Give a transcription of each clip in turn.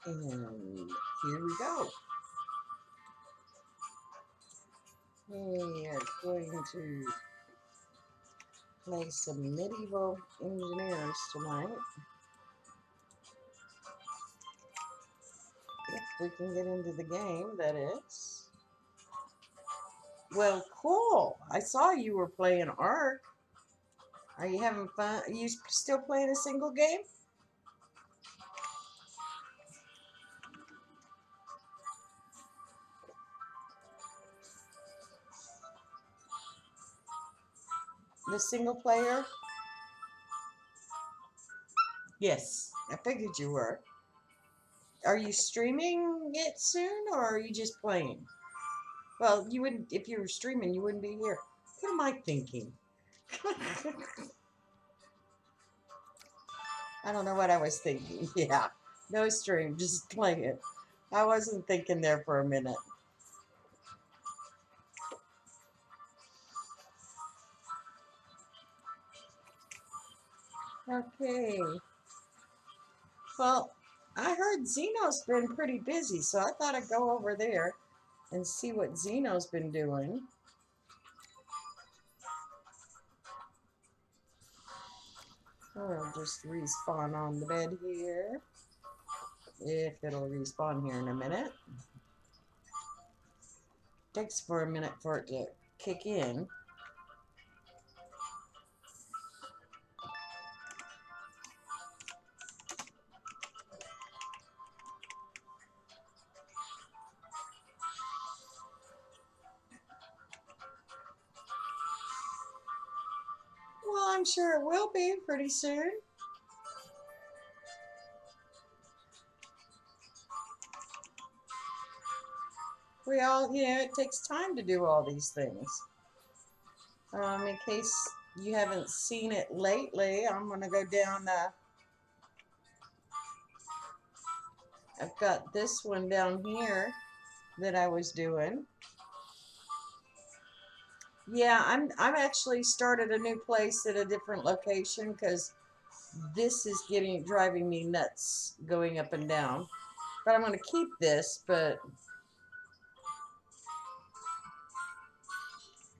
And here we go. We are going to play some medieval engineers tonight. If we can get into the game, that is. Well, cool. I saw you were playing Ark. Are you having fun? Are you still playing a single game? The single player? Yes, I figured you were. Are you streaming it soon, or are you just playing? Well, you wouldn't, if you were streaming, you wouldn't be here. What am I thinking? I don't know what I was thinking. Yeah, no stream, just play it. I wasn't thinking there for a minute. Okay. Well, I heard Zeno's been pretty busy, so I thought I'd go over there and see what Zeno's been doing. I'll just respawn on the bed here. If it'll respawn here in a minute. Takes for a minute for it to kick in. Well, I'm sure it will be pretty soon. It takes time to do all these things. In case you haven't seen it lately, I'm going to go down. I've got this one down here that I was doing. Yeah, I'm actually started a new place at a different location because this is driving me nuts going up and down. But I'm going to keep this, but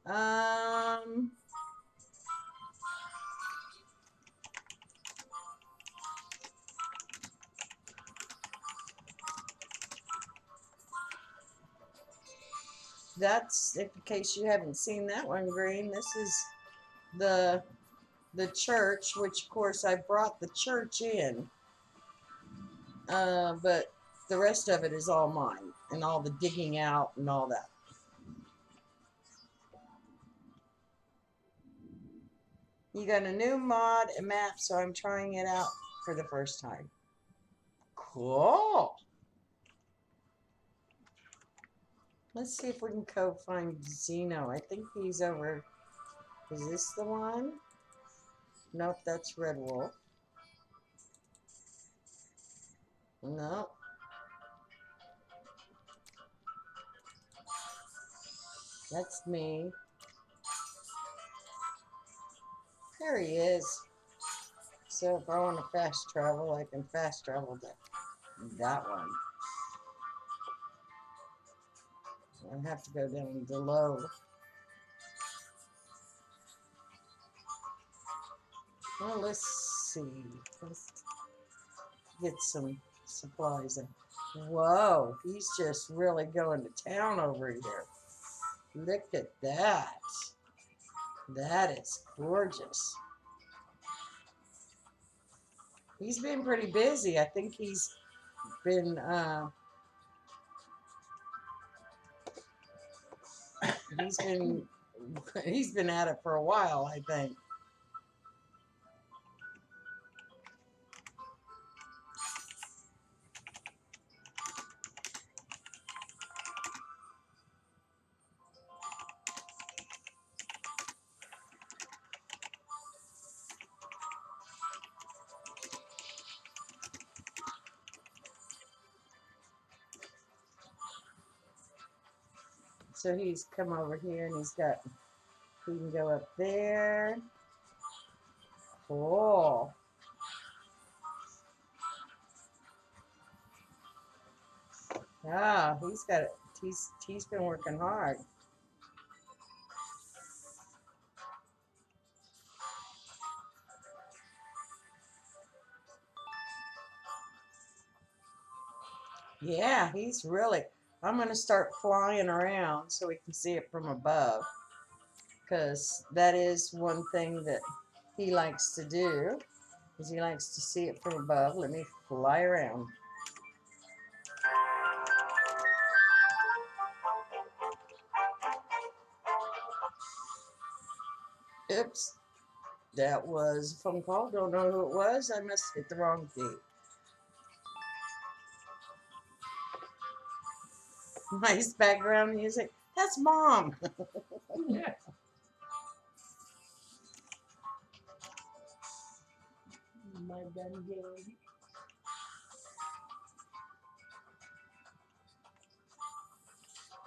um that's in case you haven't seen that one, Green. This is the the church, which of course I brought the church in. But the rest of it is all mine, and all the digging out and all that. You got a new mod and map, so I'm trying it out for the first time. Cool. Let's see if we can go find Zeno. I think he's over. Is this the one? Nope, that's Red Wolf. Nope. That's me. There he is. So if I want to fast travel, I can fast travel to that one. I have to go down below. Well, let's see. Let's get some supplies in. Whoa, he's just really going to town over here. Look at that. That is gorgeous. He's been pretty busy. I think been uh, he's been he's been at it for a while, I think. So he's come over here and he can go up there. Cool. Ah, he's got it. He's been working hard. Yeah, he's really. I'm gonna start flying around so we can see it from above, because that is one thing that he likes to do. Is he likes to see it from above. Let me fly around. Oops, that was a phone call. Don't know who it was. I must hit the wrong key. Nice background music. That's Mom. Yeah. My granddaddy.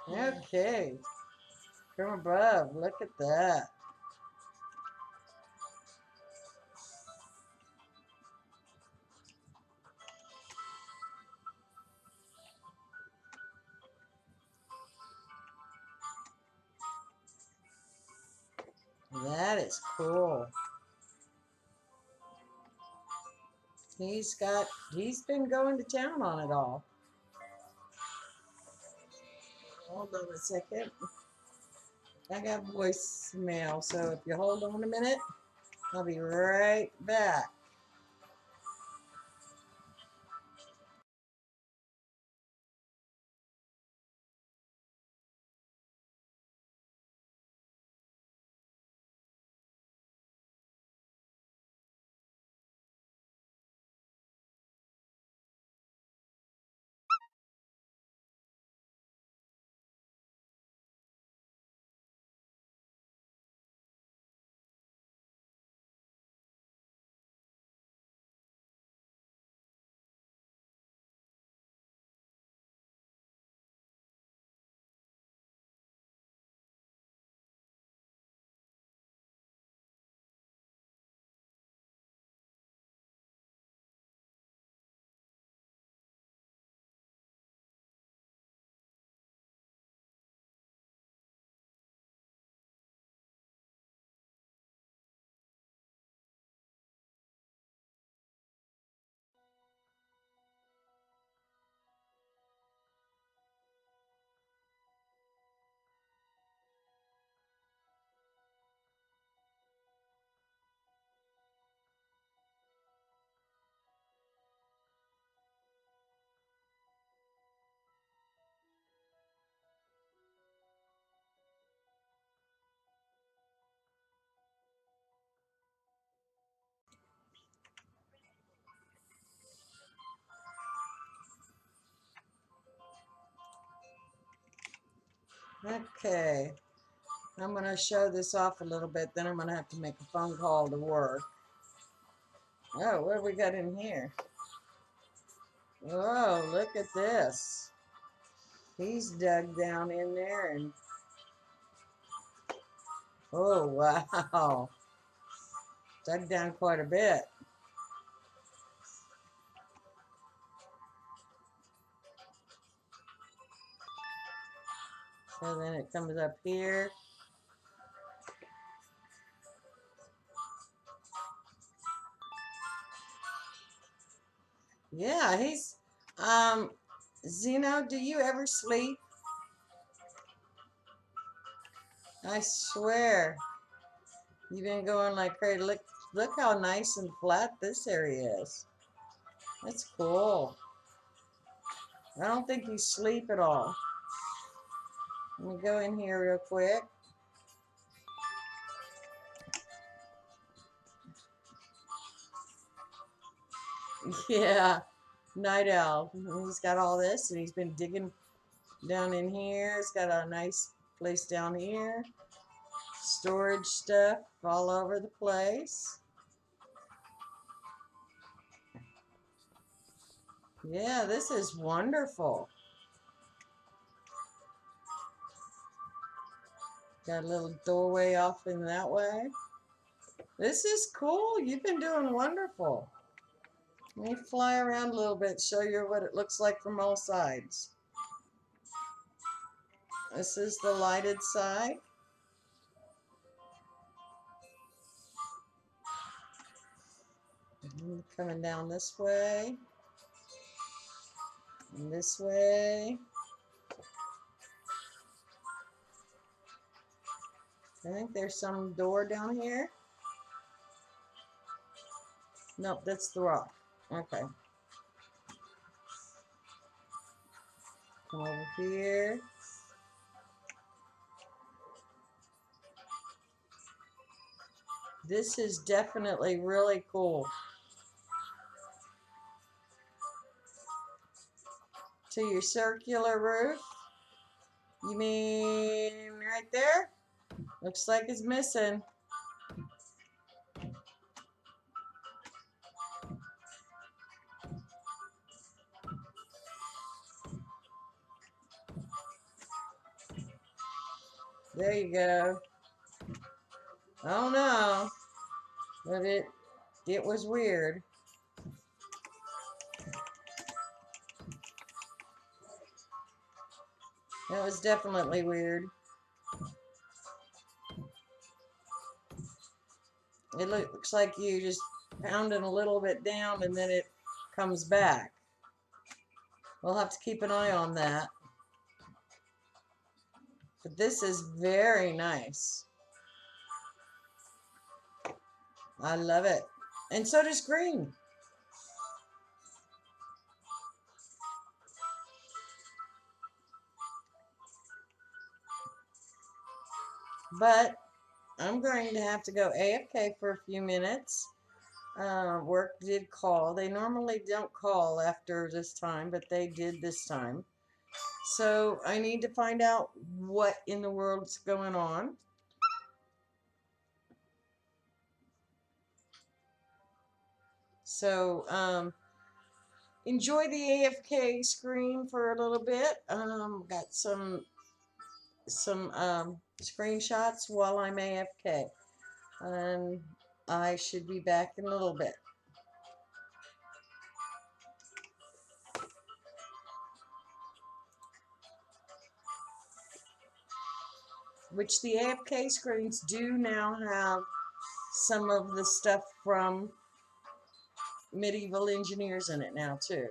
Okay, from above. Look at that. That is cool. He's been going to town on it all. Hold on a second. I got voicemail, so if you hold on a minute, I'll be right back. Okay, I'm going to show this off a little bit, then I'm going to have to make a phone call to work. Oh, what have we got in here? Oh, look at this. He's dug down in there and, oh, wow. Dug down quite a bit. So then it comes up here. Yeah, Zeno, do you ever sleep? I swear. You've been going like crazy. Look how nice and flat this area is. That's cool. I don't think you sleep at all. Let me go in here real quick. Yeah, night owl. He's got all this, and he's been digging down in here. He's got a nice place down here. Storage stuff all over the place. Yeah, this is wonderful. Got a little doorway off in that way. This is cool. You've been doing wonderful. Let me fly around a little bit, show you what it looks like from all sides. This is the lighted side. Coming down this way. And this way. I think there's some door down here. Nope, that's the rock. Okay. Come over here. This is definitely really cool. To your circular roof. You mean right there? Looks like it's missing. There you go. Oh no. But it was weird. That was definitely weird. It looks like you just pounding a little bit down and then it comes back. We'll have to keep an eye on that. But this is very nice. I love it. And so does green. But I'm going to have to go AFK for a few minutes. Work did call. They normally don't call after this time, but they did this time. So I need to find out what in the world's going on. So enjoy the AFK screen for a little bit. Got some screenshots while I'm AFK. And I should be back in a little bit. Which the AFK screens do now have some of the stuff from Medieval Engineers in it now too.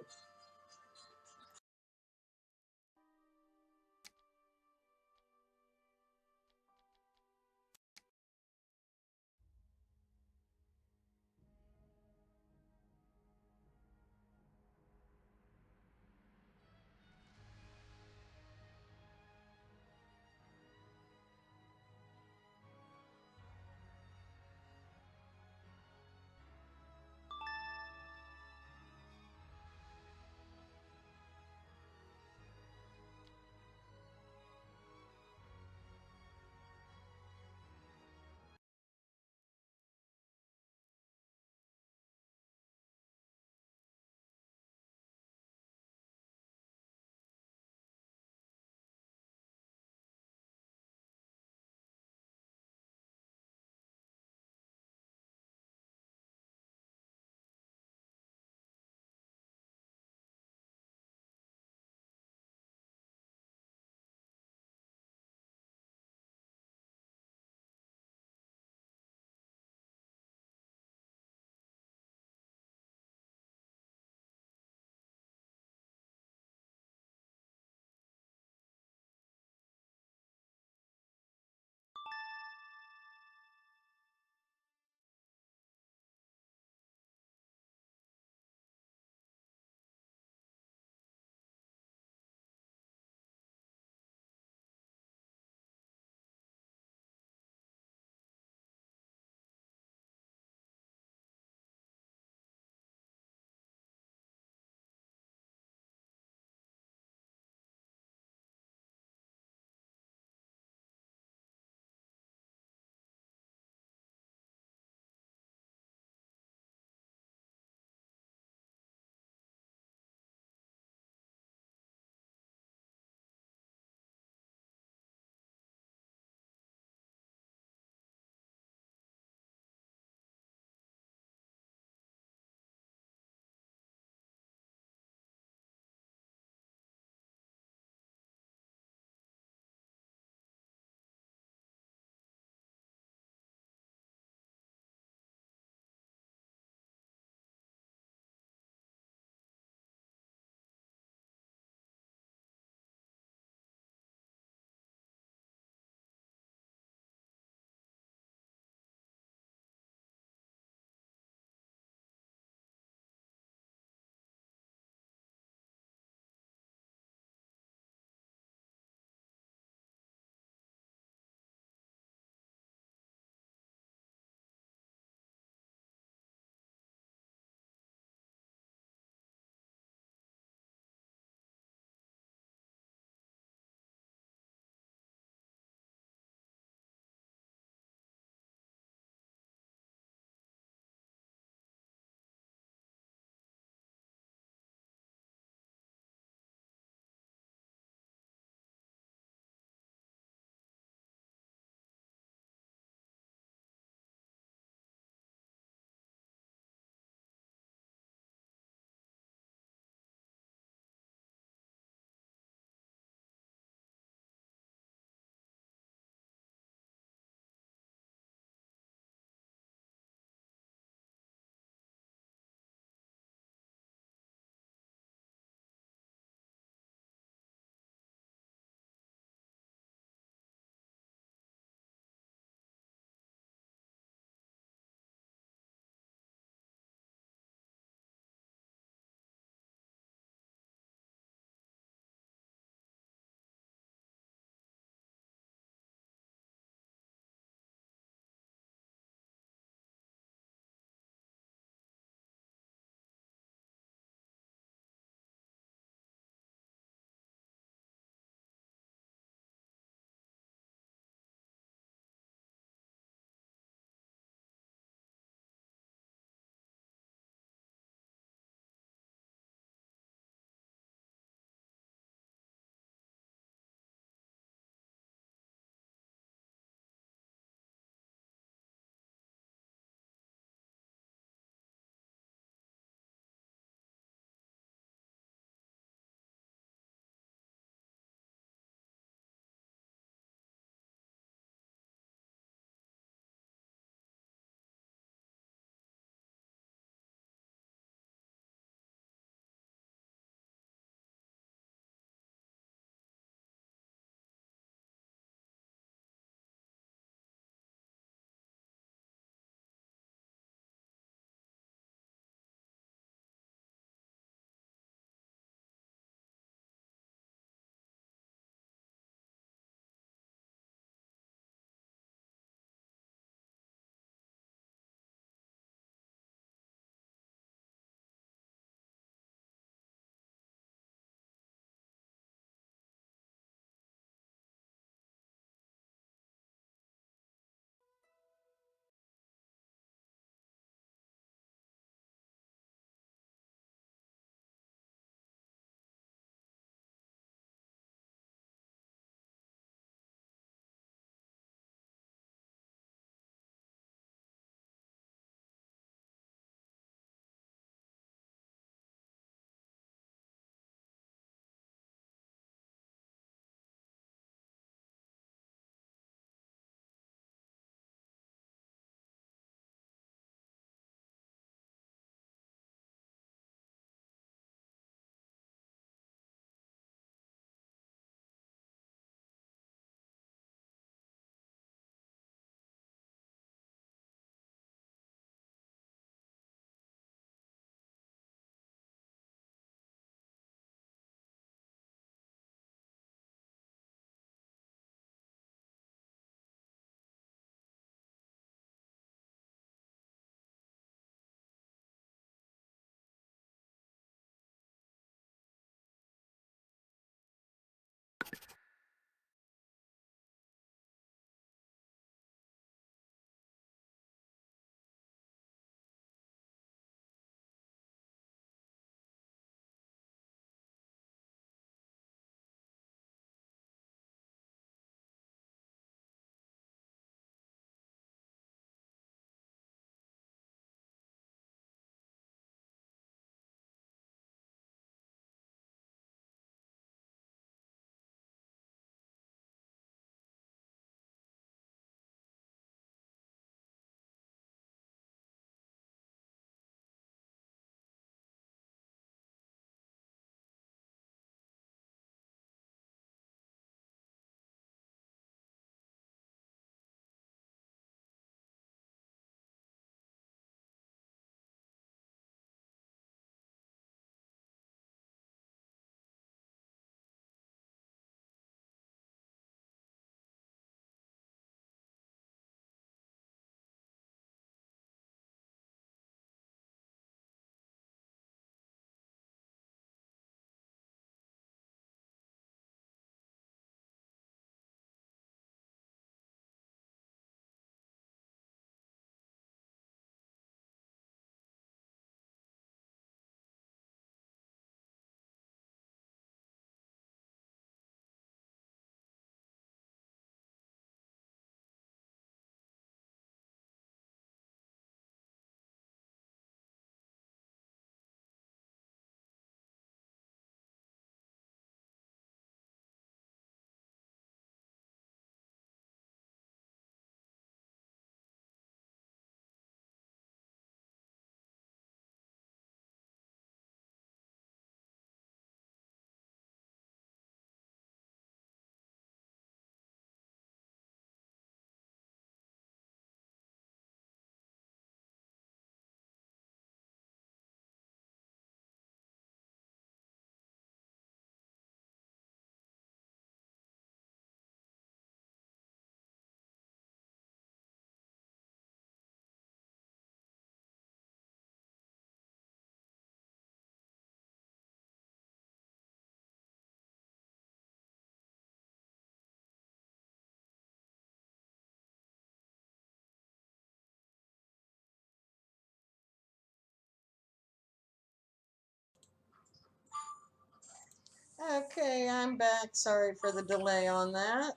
Okay, I'm back. Sorry for the delay on that.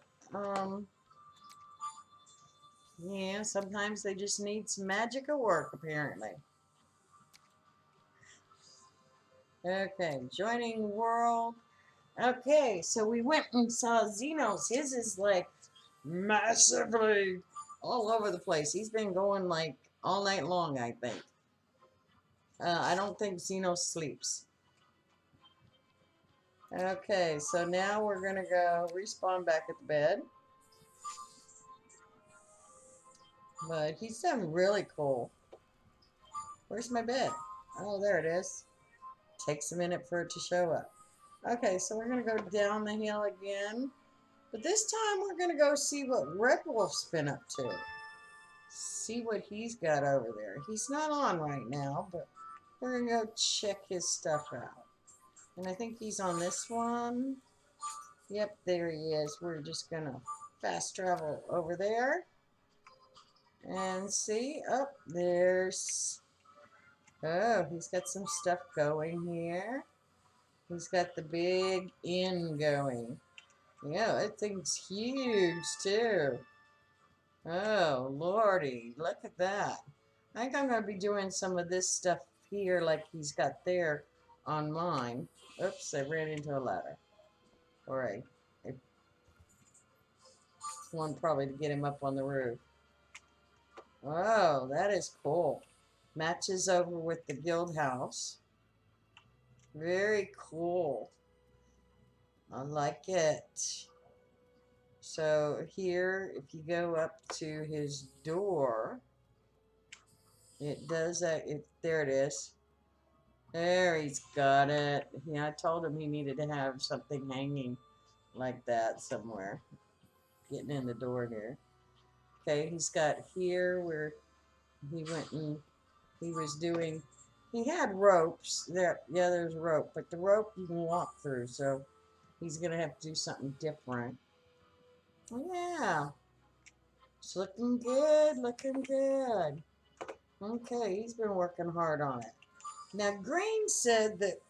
Yeah, sometimes they just need some magic of work, apparently. Okay, joining world. Okay, so we went and saw Xenos. His is like massively all over the place. He's been going like all night long, I think. I don't think Xenos sleeps. Okay, so now we're gonna go respawn back at the bed. But he's done really cool. Where's my bed? Oh, there it is. Takes a minute for it to show up. Okay, so we're gonna go down the hill again. But this time we're gonna go see what Red Wolf's been up to. See what he's got over there. He's not on right now, but we're gonna go check his stuff out. And I think he's on this one. Yep, there he is. We're just gonna fast travel over there. And see, oh, there's, oh, he's got some stuff going here. He's got the big inn going. Yeah, that thing's huge too. Oh, lordy, look at that. I think I'm going to be doing some of this stuff here like he's got there on mine. Oops, I ran into a ladder. Alright. One probably to get him up on the roof. Oh, that is cool. Matches over with the guild house. Very cool. I like it. So here, if you go up to his door, it does that. There it is. There, he's got it. Yeah, I told him he needed to have something hanging like that somewhere. Getting in the door here. Okay, he's got here where he went and he was doing, he had ropes. There, yeah, there's a rope, but the rope you can walk through, so he's going to have to do something different. Yeah. It's looking good, looking good. Okay, he's been working hard on it. Now, Green said that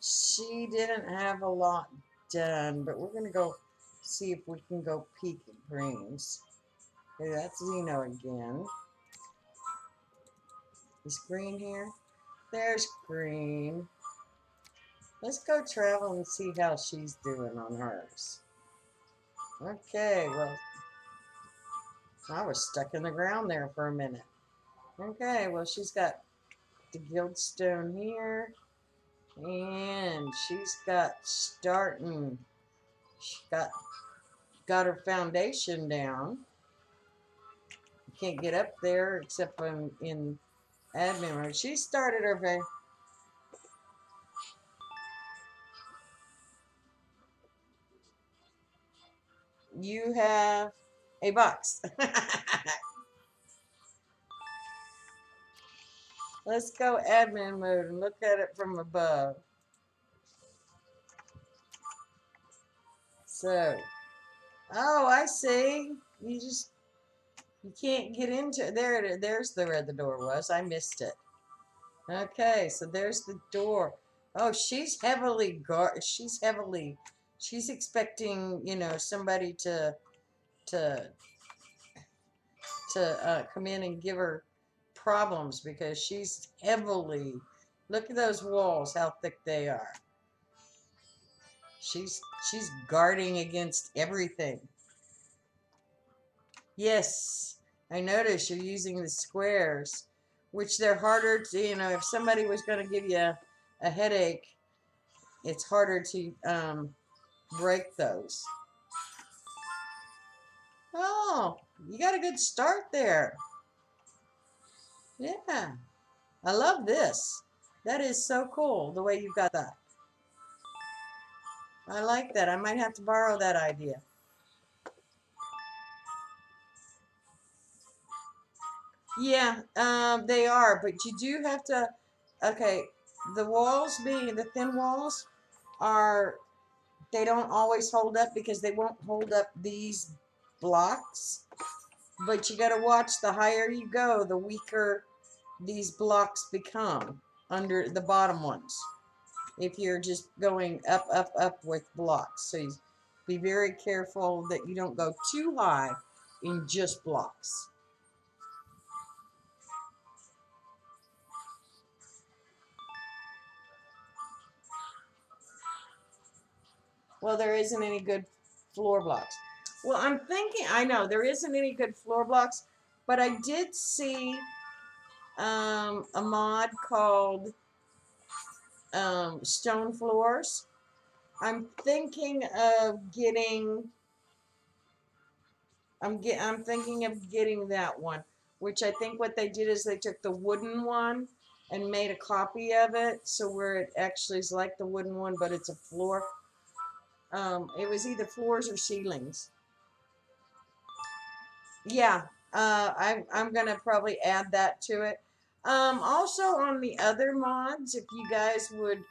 she didn't have a lot done, but we're going to go see if we can go peek at Green's. Okay, that's Zeno again. Is Green here? There's Green. Let's go travel and see how she's doing on hers. Okay, well, I was stuck in the ground there for a minute. Okay, well, she's got the Guildstone here. And she's got starting. She got her foundation down. You can't get up there except in admin mode. She started her very. You have a box. Let's go admin mode and look at it from above. So, oh, I see. You can't get into it. There it is. There's where the door was. I missed it. Okay, so there's the door. Oh, she's she's expecting, you know, somebody to come in and give her problems because she's heavily, look at those walls, how thick they are. She's guarding against everything. Yes, I noticed you're using the squares, which they're harder to, you know, if somebody was going to give you a headache, it's harder to break those. Oh, you got a good start there. Yeah, I love this. That is so cool, the way you've got that. I like that. I might have to borrow that idea. Yeah, they are, but you do have to, okay, the walls being, the thin walls are, they don't always hold up because they won't hold up these blocks. But you got to watch, the higher you go, the weaker these blocks become under the bottom ones. if you're just going up, up, up with blocks. So you be very careful that you don't go too high in just blocks. Well, there isn't any good floor blocks. Well, I'm thinking, I know there isn't any good floor blocks, but I did see a mod called Stone Floors. I'm thinking of getting. I'm thinking of getting that one, which I think what they did is they took the wooden one and made a copy of it, so where it actually is like the wooden one, but it's a floor. It was either floors or ceilings. Yeah, I'm gonna probably add that to it. Also on the other mods, if you guys would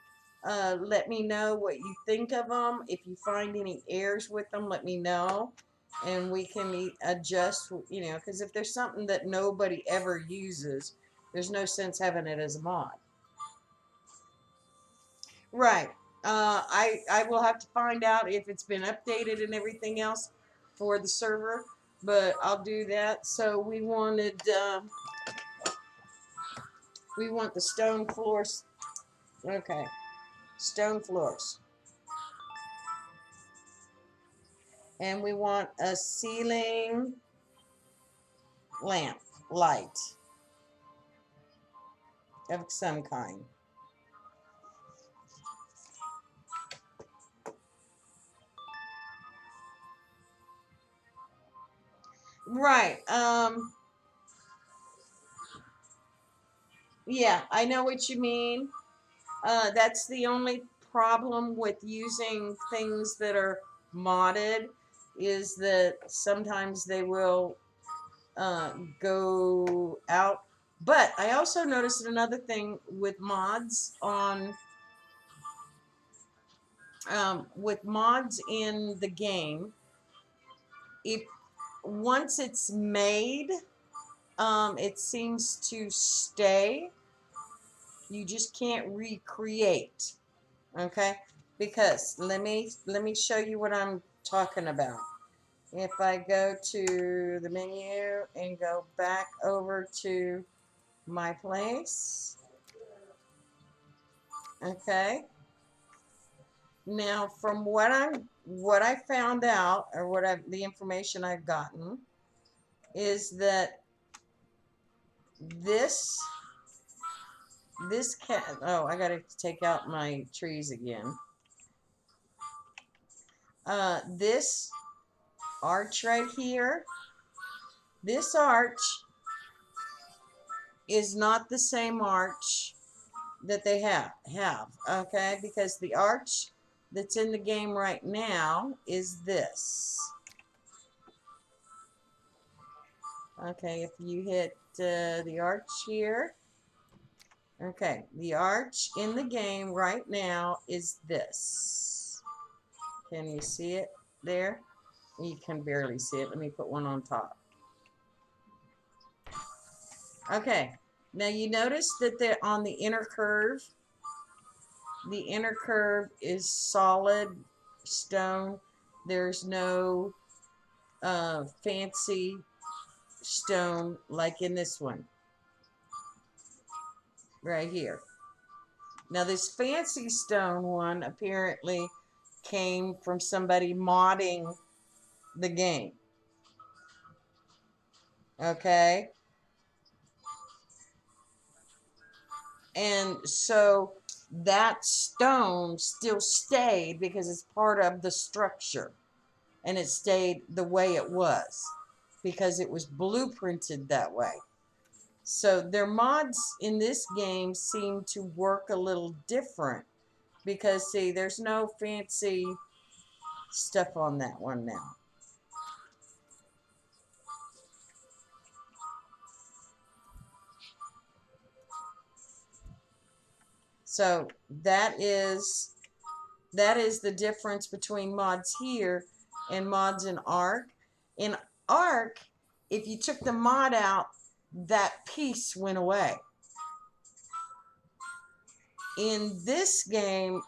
let me know what you think of them. If you find any errors with them, let me know, and we can adjust. You know, because if there's something that nobody ever uses, there's no sense having it as a mod. Right. I will have to find out if it's been updated and everything else for the server, but I'll do that. So we want the stone floors. Okay, stone floors, and we want a ceiling lamp light of some kind. Right. Yeah, I know what you mean. That's the only problem with using things that are modded, is that sometimes they will go out. But I also noticed another thing with mods in the game. If once it's made, it seems to stay. You just can't recreate. Okay, because let me show you what I'm talking about. If I go to the menu and go back over to my place, okay. Now, from what I found out, or the information I've gotten, is that this cat. Oh, I gotta take out my trees again. This arch right here, this arch is not the same arch that they have, okay? Because the arch that's in the game right now is this. Okay, if you hit the arch here, okay, the arch in the game right now is this. Can you see it there? You can barely see it. Let me put one on top. Okay, now you notice that they're on the inner curve. The inner curve is solid stone. There's no fancy stone like in this one right here. Now this fancy stone one apparently came from somebody modding the game. Okay? And so that stone still stayed because it's part of the structure. And it stayed the way it was because it was blueprinted that way. So their mods in this game seem to work a little different because, see, there's no fancy stuff on that one now. So that is the difference between mods here and mods in Ark. In Ark, if you took the mod out, that piece went away. In this game,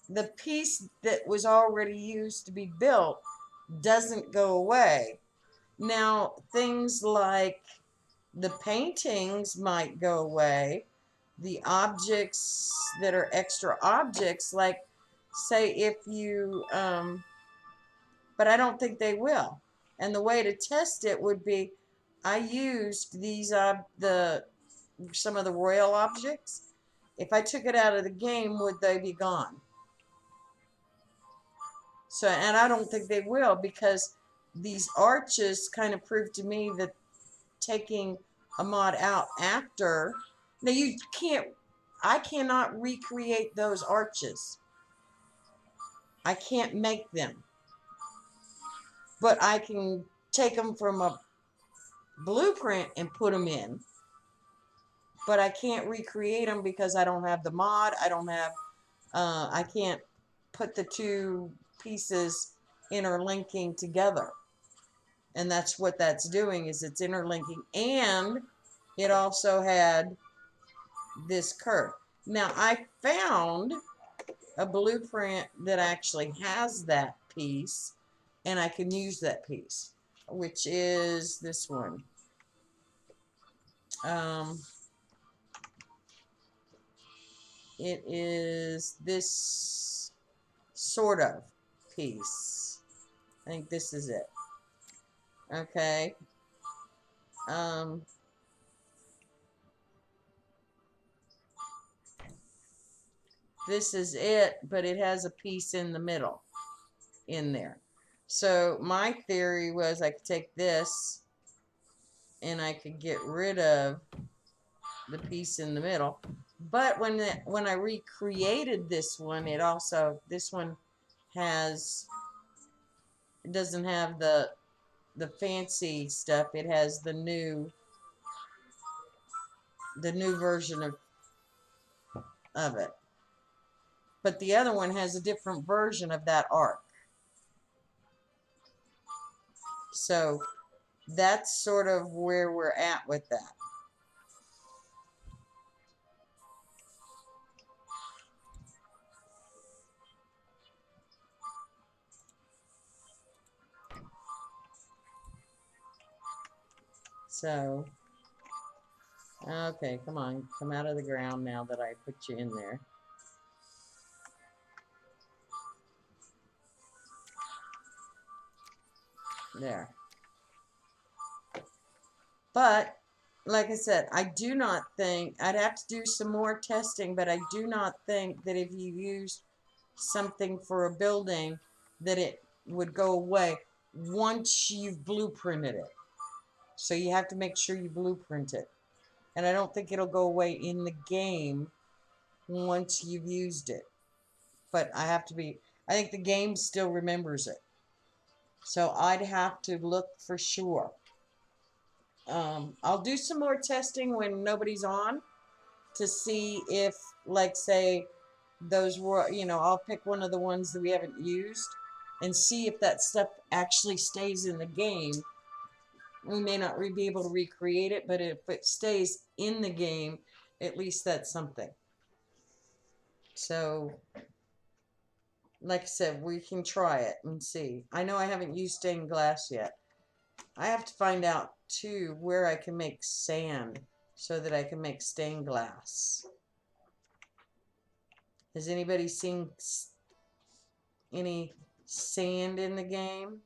the piece that was already used to be built doesn't go away. Now, things like the paintings might go away. The objects that are extra objects, like, say, if you, but I don't think they will. And the way to test it would be, I used these, some of the royal objects. If I took it out of the game, would they be gone? So, and I don't think they will, because these arches kind of prove to me that taking a mod out after, now you can't, I cannot recreate those arches. I can't make them, but I can take them from a blueprint and put them in, but I can't recreate them because I don't have the mod. I don't have, I can't put the two pieces interlinking together. And that's what that's doing, is it's interlinking, and it also had this curve. Now, I found a blueprint that actually has that piece, and I can use that piece, which is this one. It is this sort of piece. I think this is it. Okay. This is it, but it has a piece in the middle in there. So my theory was I could take this and I could get rid of the piece in the middle. But when I recreated this one, it also, this one has, it doesn't have the fancy stuff. It has the new version of it. But the other one has a different version of that arc. So that's sort of where we're at with that. So, okay, come on, come out of the ground now that I put you in there. There. But, like I said, I do not think, I'd have to do some more testing, but I do not think that if you used something for a building, that it would go away once you've blueprinted it. So you have to make sure you blueprint it. And I don't think it'll go away in the game once you've used it. But I think the game still remembers it. So I'd have to look for sure. I'll do some more testing when nobody's on to see if, like, say, those were, I'll pick one of the ones that we haven't used and see if that stuff actually stays in the game. We may not be able to recreate it, but if it stays in the game, at least that's something. So, like I said, we can try it and see. I know I haven't used stained glass yet. I have to find out, too, where I can make sand so that I can make stained glass. Has anybody seen any sand in the game?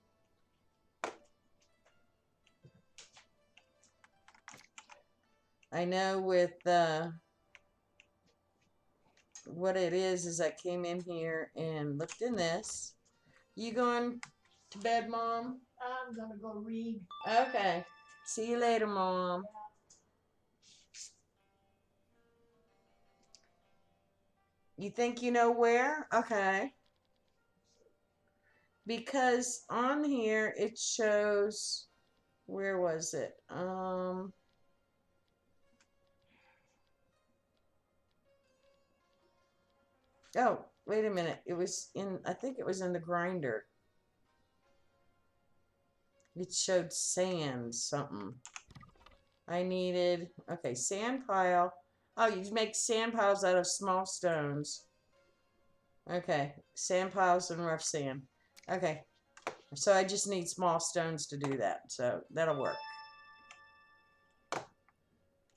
I know with what it is I came in here and looked in this. You going to bed, Mom? I'm gonna go read. Okay. See you later, Mom. You think you know where? Okay. Because on here it shows, where was it? Oh, wait a minute. It was in, I think it was in the grinder. It showed sand something. I needed, okay, sand pile. Oh, you make sand piles out of small stones. Okay, sand piles and rough sand. Okay, so I just need small stones to do that, so that'll work.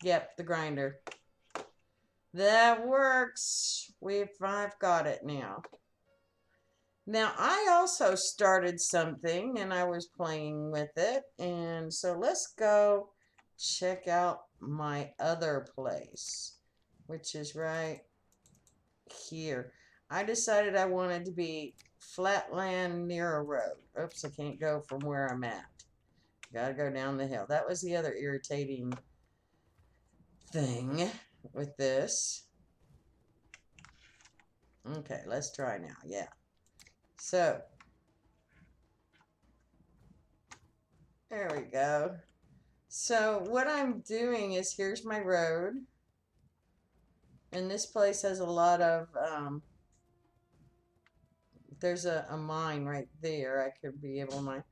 Yep, the grinder. That works. I've got it now. Now, I also started something and I was playing with it. And so let's go check out my other place, which is right here. I decided I wanted to be flat land near a road. Oops, I can't go from where I'm at. Gotta go down the hill. That was the other irritating thing with this. Okay, let's try now. Yeah. So, there we go. So, what I'm doing is here's my road. And this place has a lot of, there's a mine right there. I could be able to mine.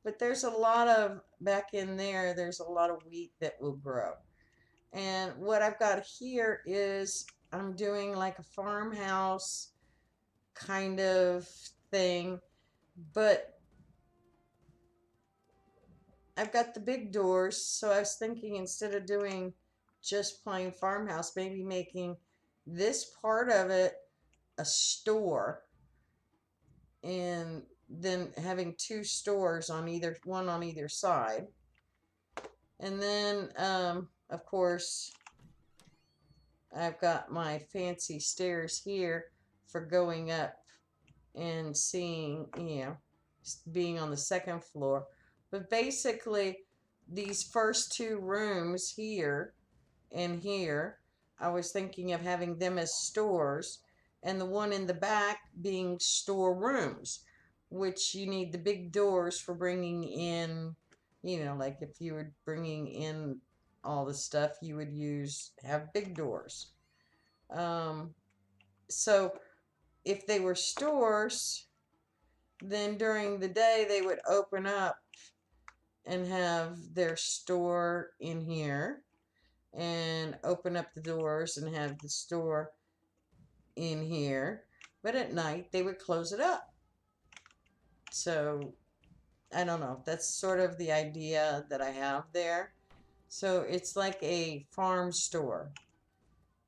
But there's a lot of, back in there, there's a lot of wheat that will grow. And what I've got here is I'm doing like a farmhouse kind of thing. But I've got the big doors, so I was thinking instead of doing just plain farmhouse, maybe making this part of it a store and then having two stores on either one on either side. And then of course I've got my fancy stairs here for going up and seeing, you know, being on the second floor. But basically, these first two rooms here and here, I was thinking of having them as stores, and the one in the back being storerooms, which you need the big doors for bringing in, you know, like if you were bringing in all the stuff, you would have big doors. So if they were stores, then during the day they would open up and have their store in here and open up the doors and have the store in here. But at night they would close it up. So I don't know. That's sort of the idea that I have there. So it's like a farm store.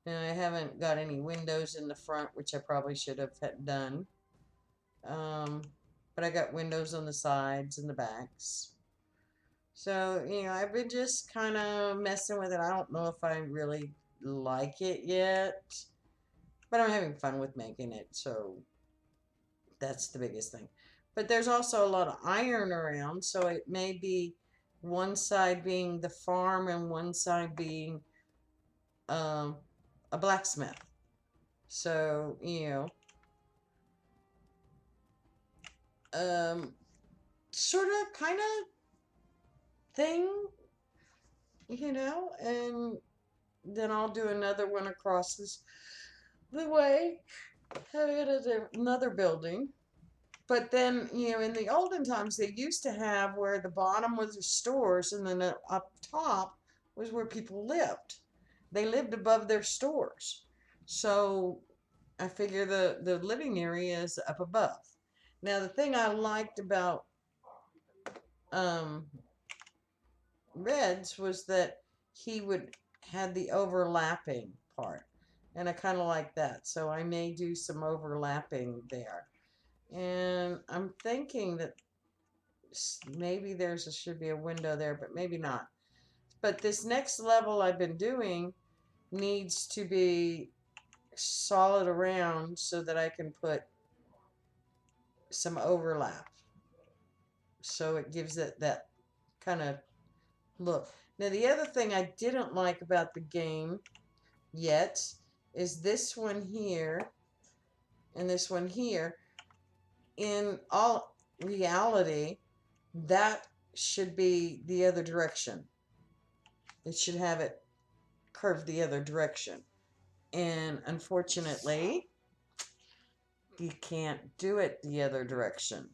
And I haven't got any windows in the front, which I probably should have done. But I got windows on the sides and the backs. So, you know, I've been just kind of messing with it. I don't know if I really like it yet, but I'm having fun with making it. So that's the biggest thing. But there's also a lot of iron around, so it may be one side being the farm and one side being a blacksmith. So, you know, sort of, kind of thing, you know, and then I'll do another one across the way, have it as another building. But then, you know, in the olden times, they used to have where the bottom was the stores and then up top was where people lived. They lived above their stores. So I figure the living area is up above. Now, the thing I liked about Reds was that he would have the overlapping part. And I kind of like that. So I may do some overlapping there. And I'm thinking that maybe should be a window there, but maybe not. But this next level I've been doing needs to be solid around so that I can put some overlap. So it gives it that kind of look. Now the other thing I didn't like about the game yet is this one here and this one here. In all reality, that should be the other direction. It should have it curved the other direction. And unfortunately, you can't do it the other direction.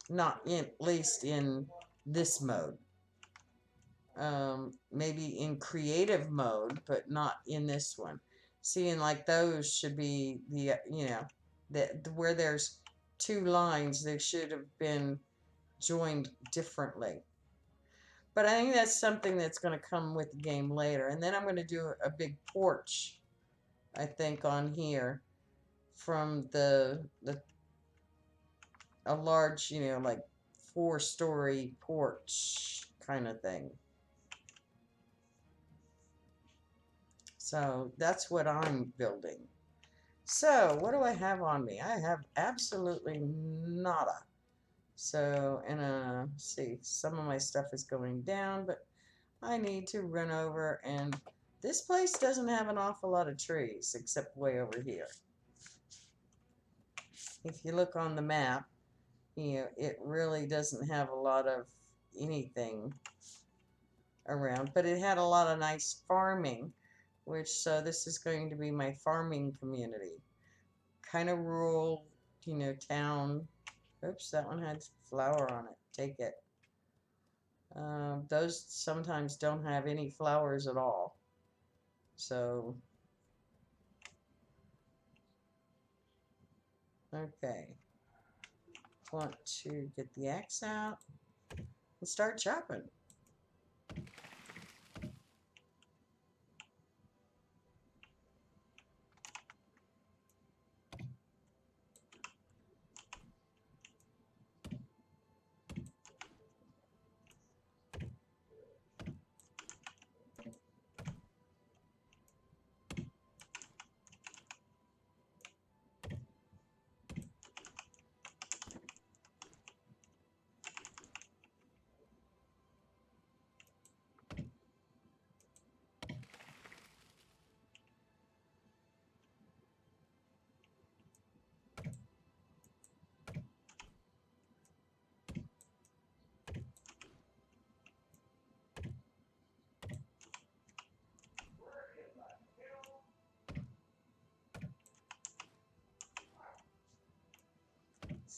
Not at least in this mode. maybe in creative mode, but not in this one. Seeing like those should be the, you know, where there's two lines, they should have been joined differently. But I think that's something that's going to come with the game later. And then I'm going to do a big porch, I think, on here from a large, you know, like 4-story porch kind of thing. So that's what I'm building. So what do I have on me? I have absolutely nada. So, and see, some of my stuff is going down, but I need to run over, and this place doesn't have an awful lot of trees except way over here. If you look on the map, you know, it really doesn't have a lot of anything around, but it had a lot of nice farming, which, so this is going to be my farming community. Kind of rural, you know, town. Oops, that one had flower on it. Take it. Those sometimes don't have any flowers at all. So, okay. Want to get the axe out and start chopping.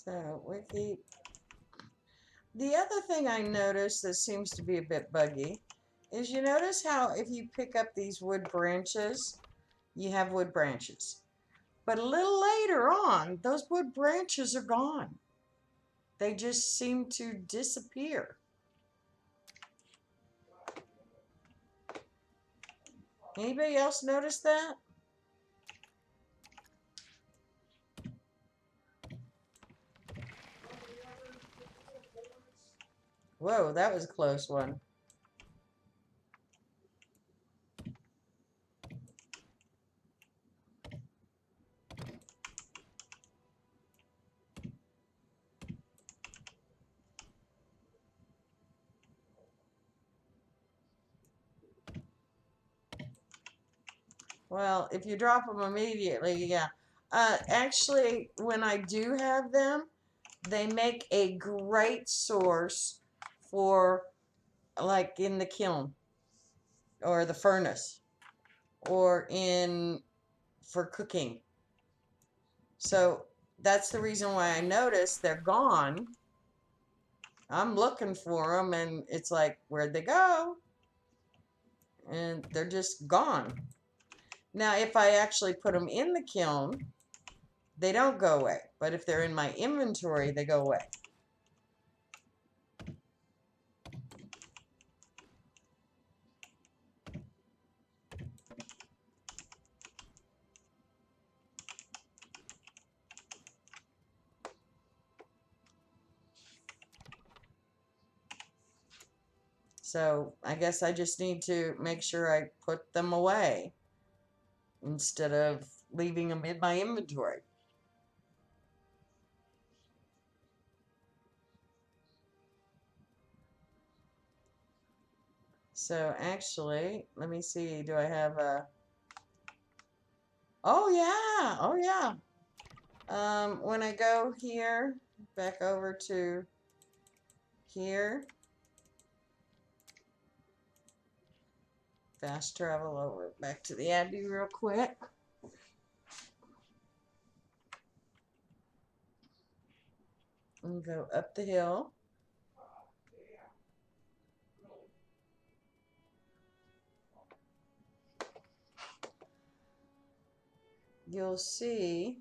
So we keep. The other thing I noticed that seems to be a bit buggy is, you notice how if you pick up these wood branches, you have wood branches. But a little later on, those wood branches are gone. They just seem to disappear. Anybody else notice that? Whoa, that was a close one. Well, if you drop them immediately, yeah. Actually, when I do have them, they make a great source for, like, in the kiln or the furnace or in for cooking. So that's the reason why I noticed they're gone. I'm looking for them, and it's like, where'd they go? And they're just gone. Now, if I actually put them in the kiln, they don't go away. But if they're in my inventory, they go away. So I guess I just need to make sure I put them away instead of leaving them in my inventory. So actually, let me see, do I have a... Oh yeah, oh yeah. When I go here, back over to here, fast travel over back to the Abbey real quick. And go up the hill. you'll see.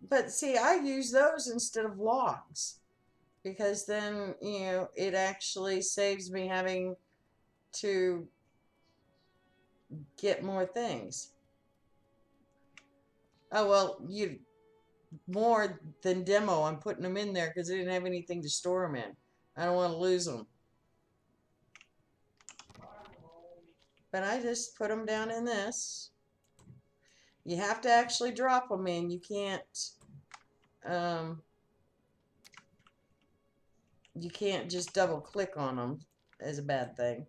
But see, I use those instead of logs because then, it actually saves me having to get more things. Oh, well, more than demo. I'm putting them in there because I didn't have anything to store them in. I don't want to lose them. But I just put them down in this. You have to actually drop them in. You can't just double click on them as a bad thing.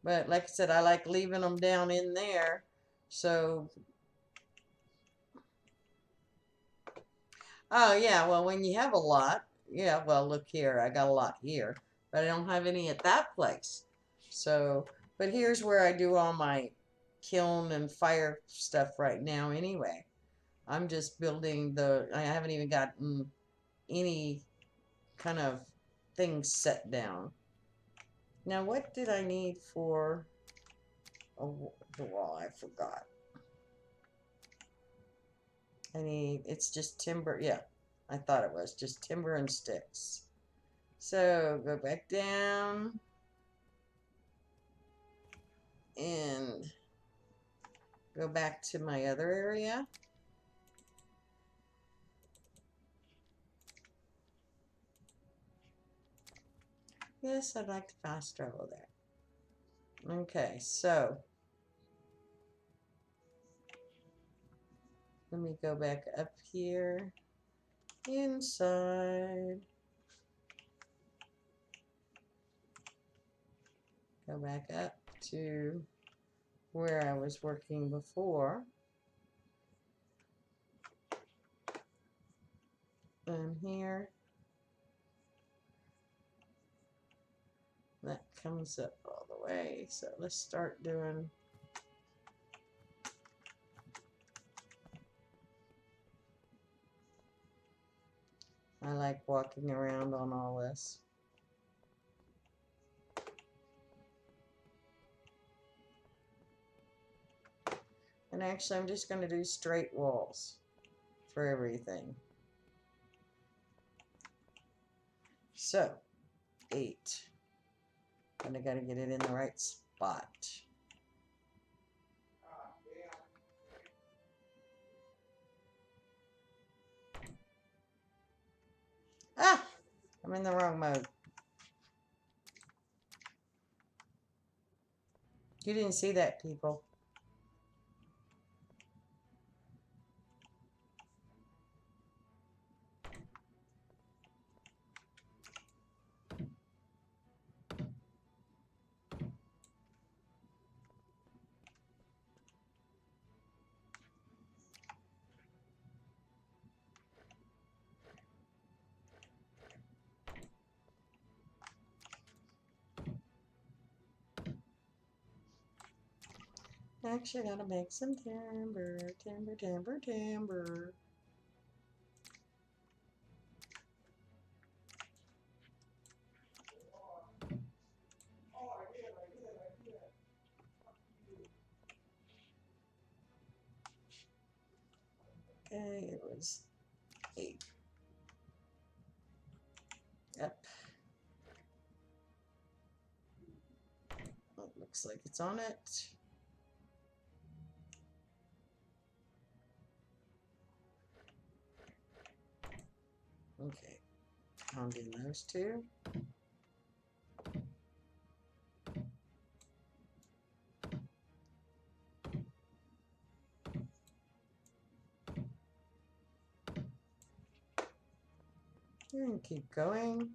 But like I said, I like leaving them down in there. So, oh yeah, well, when you have a lot, yeah, well, look here, I got a lot here, but I don't have any at that place. So, but here's where I do all my kiln and fire stuff right now anyway. I'm just building I haven't even gotten any kind of things set down. Now, what did I need for the wall? I forgot. It's just timber. Yeah, I thought it was just timber and sticks. So go back down and go back to my other area. Yes, I'd like to fast travel there. Okay, so let me go back up here inside. Go back up to where I was working before. And here. That comes up all the way. So let's start doing. I like walking around on all this. And actually, I'm just going to do straight walls for everything. So, 8. And I got to get it in the right spot. Ah! I'm in the wrong mode. You didn't see that, people. Actually, I gotta make some timber, timber, timber, timber. Okay, it was 8. Yep. It looks like it's on it. Okay, pound in those two. And keep going.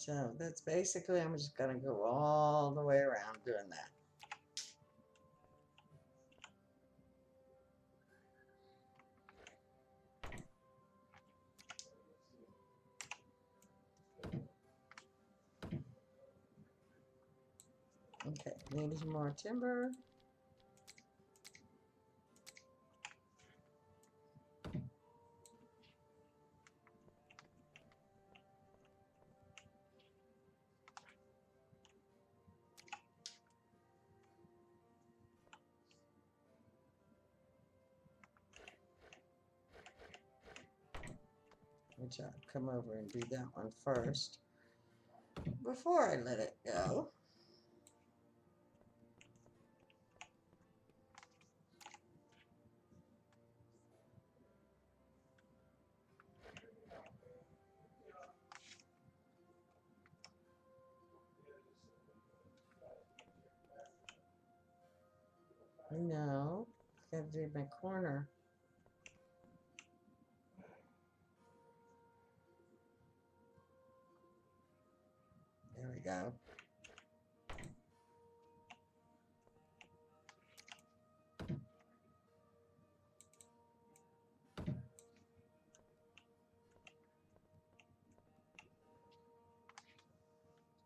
So that's basically, I'm just going to go all the way around doing that. Okay, need some more timber. Which I'll come over and do that one first before I let it go. No, gotta do my corner. There we go.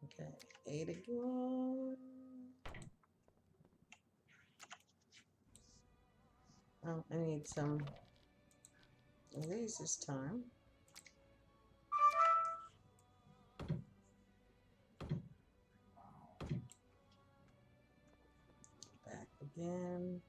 Okay, 8 again. Oh, I need some of these this time. Back again.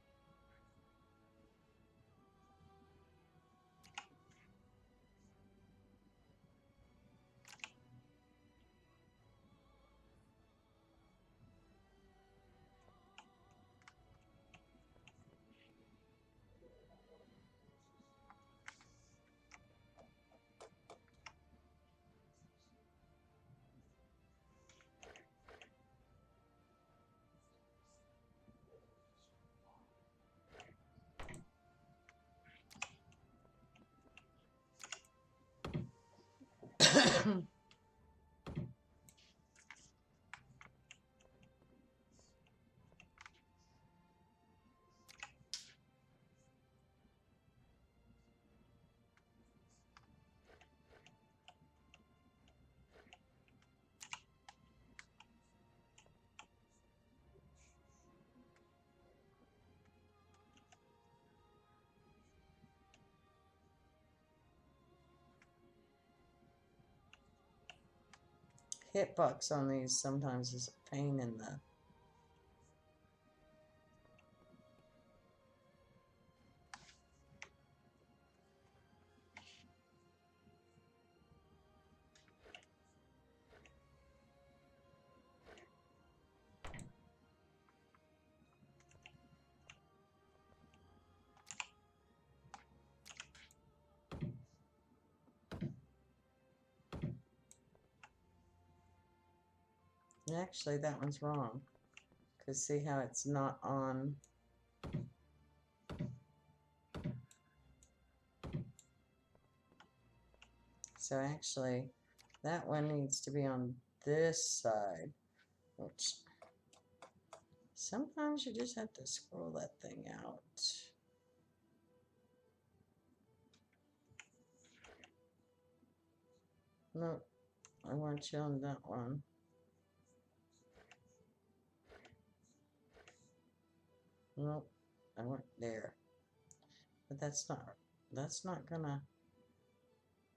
Hitbox on these sometimes is a pain in the... Actually, that one's wrong. Because see how it's not on... So actually, that one needs to be on this side. Which... Sometimes you just have to scroll that thing out. No, I want you on that one. Nope, I went there. But that's not gonna...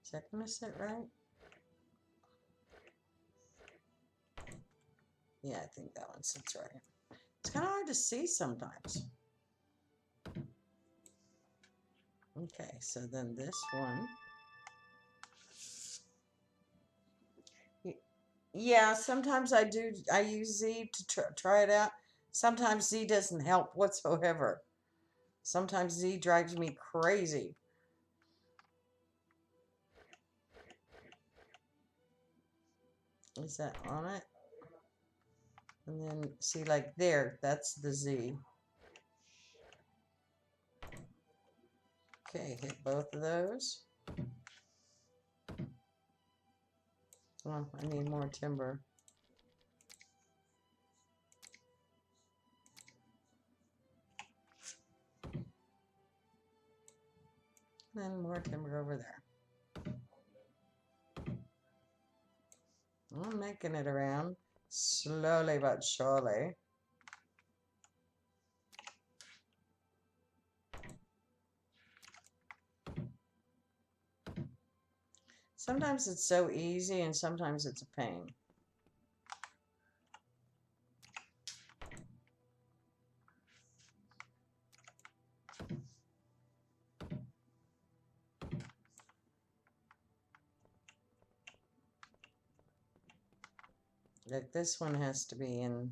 Is that gonna sit right? Yeah, I think that one sits right. It's kind of hard to see sometimes. Okay, so then this one. Yeah, sometimes I use Z to try it out. Sometimes Z doesn't help whatsoever. Sometimes Z drives me crazy. Is that on it? And then see, like there, that's the Z. Okay, hit both of those. Well, I need more timber. And more timber over there. I'm making it around slowly but surely. Sometimes it's so easy and sometimes it's a pain. Like this one has to be in.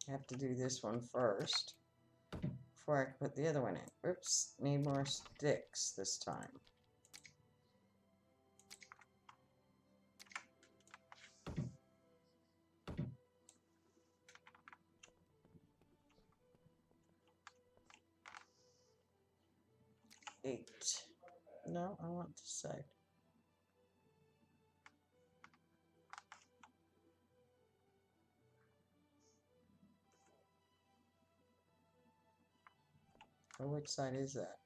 I have to do this one first before I can put the other one in. Oops, need more sticks this time. Eight. No, I want this side. Or which side is that?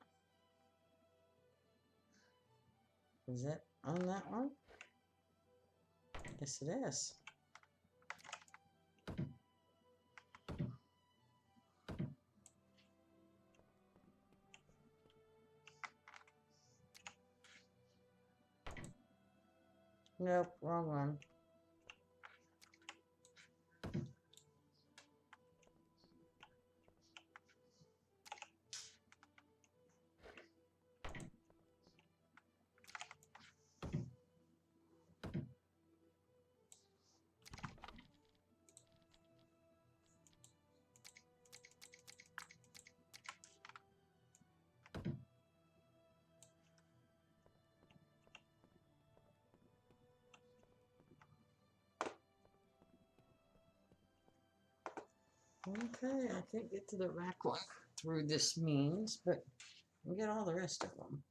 Is it on that one? Yes, it is. Nope, wrong one. Okay, I can't get to the back one through this means, but we get all the rest of them.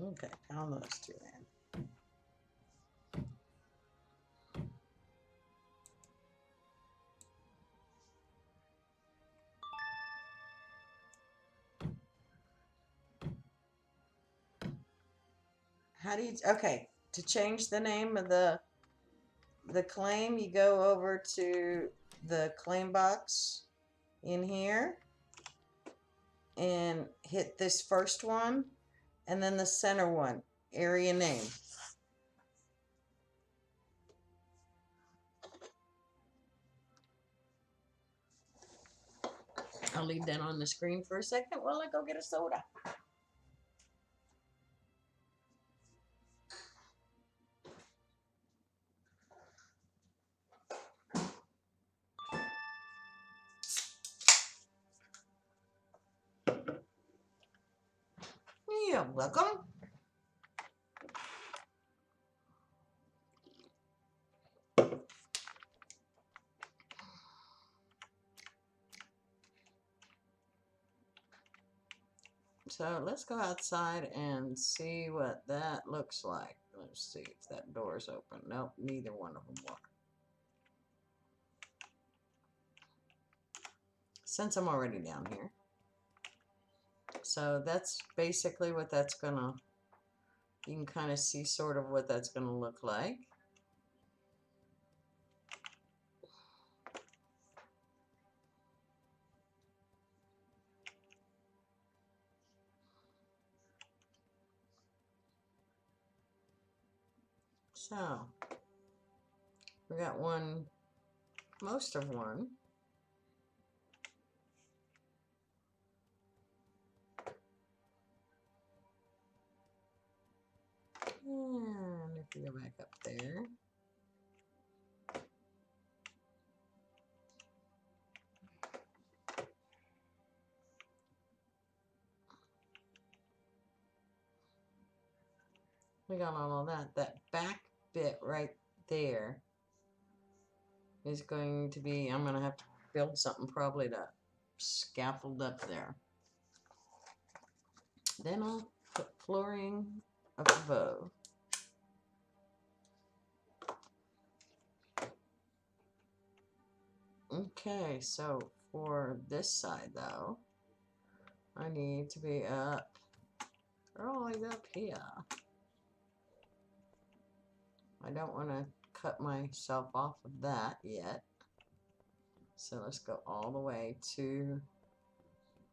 Okay, pound those two in. How do you, okay, to change the name of the claim, you go over to the claim box in here and hit this first one and then the center one, area name. I'll leave that on the screen for a second while I go get a soda. You're welcome. So let's go outside and see what that looks like. Let's see if that door's open. Nope, neither one of them were. Since I'm already down here. So that's basically what that's gonna, you can kind of see sort of what that's gonna look like. So we got one, most of one. And if we go back up there. We got all of that. That back bit right there is going to be, I'm going to have to build something probably to scaffold up there. Then I'll put flooring up above. Okay, so for this side though, I need to be up, all the way up here. I don't want to cut myself off of that yet. So let's go all the way to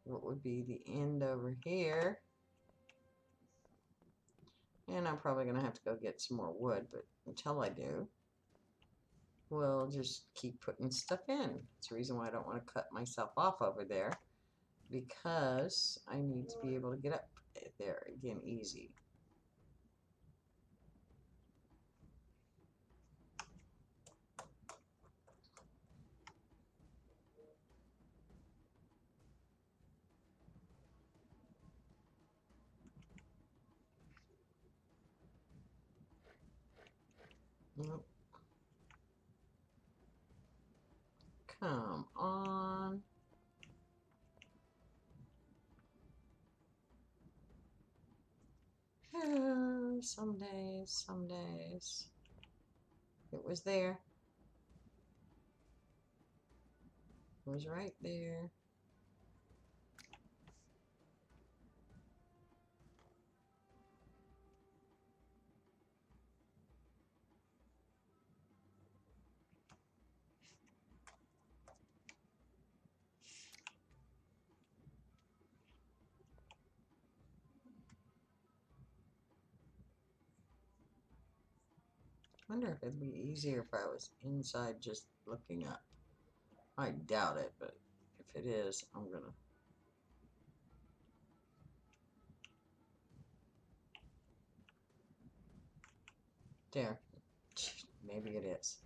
what would be the end over here. And I'm probably going to have to go get some more wood, but until I do, we'll just keep putting stuff in. That's the reason why I don't want to cut myself off over there, because I need to be able to get up there again easy. Nope. Come on. Oh, some days. It was there. It was right there. I wonder if it'd be easier if I was inside just looking up. I doubt it, but if it is, I'm gonna. There. Maybe it is.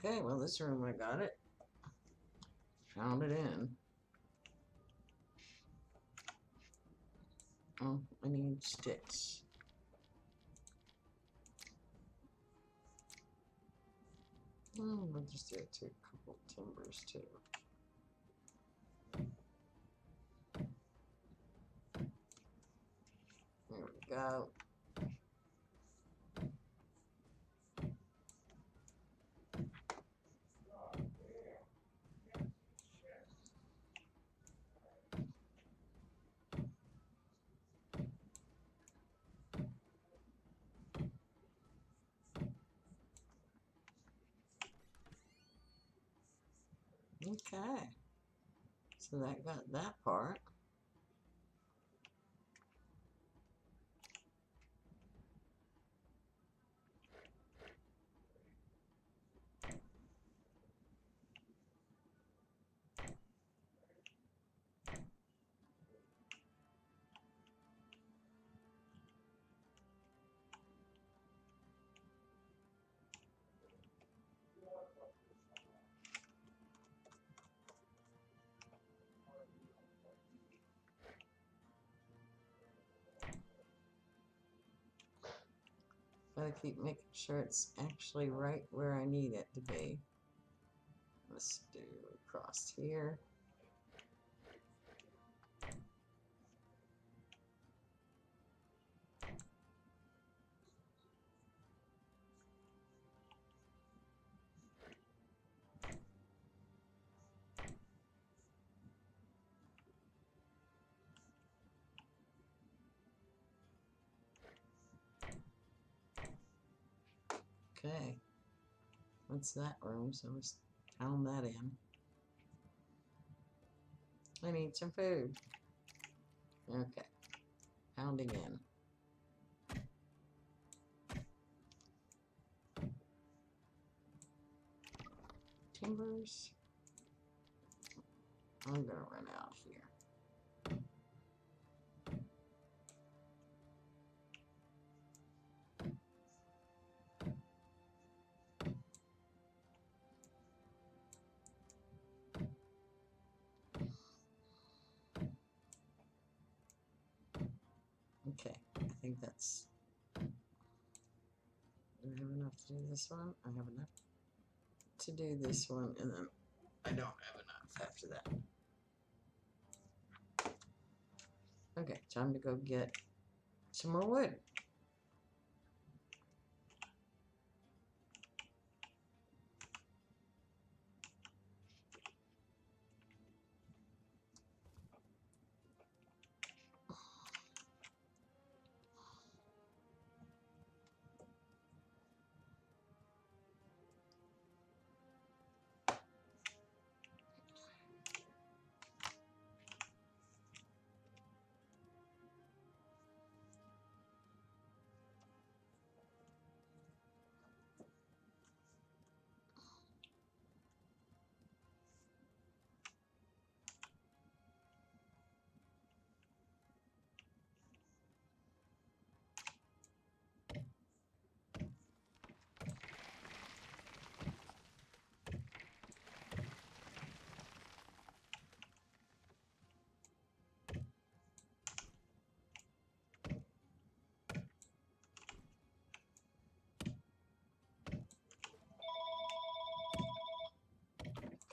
Okay, well, this room I got it. Found it in. Oh, I need sticks. Oh, I'll just do it to a couple timbers too. There we go. Okay. So that got that part. Gotta keep making sure it's actually right where I need it to be. Let's do across here. Okay. What's that room? So let's pound that in. I need some food. Okay. Pounding in. Timbers. I'm gonna run out here. Okay, I think that's... Do I have enough to do this one? I have enough to do this one, and then I don't have enough after that. Okay, time to go get some more wood.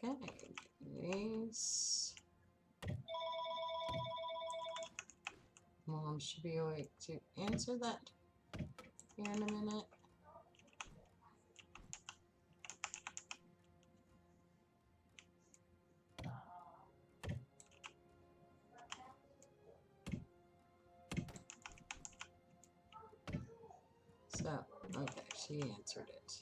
Okay, these. Mom should be awake to answer that here in a minute. So, okay, she answered it.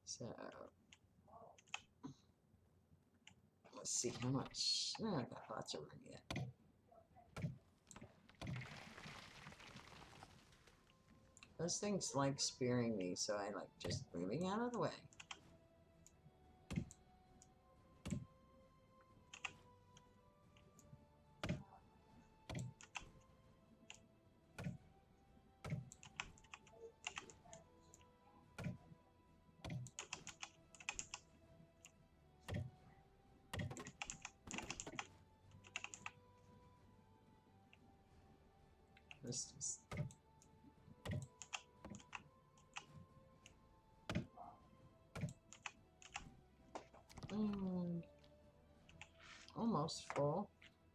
So, let's see how much. Oh, I got lots of room yet. Those things like spearing me, so I like just moving out of the way. This is almost full.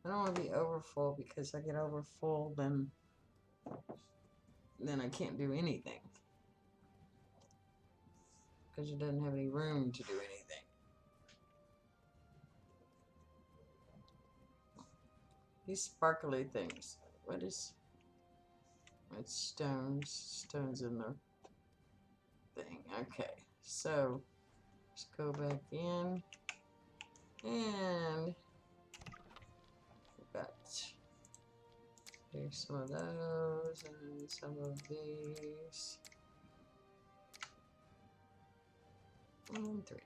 I don't want to be over full because I get over full, then I can't do anything because it doesn't have any room to do anything. These sparkly things what is, it's stones in the thing. Okay, so let's go back in, and got here's some of those and some of these, and 3.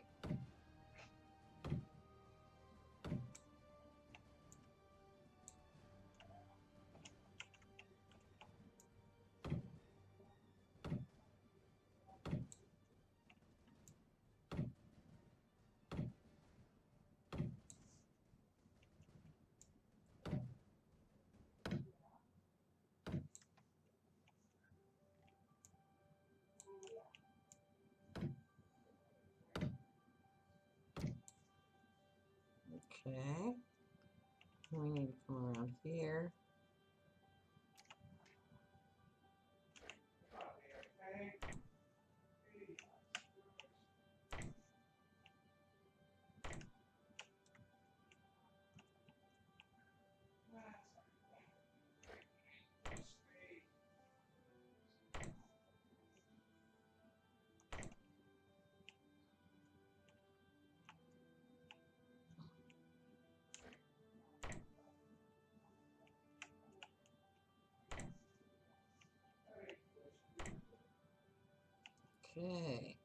Okay, we need to come around here. Okay.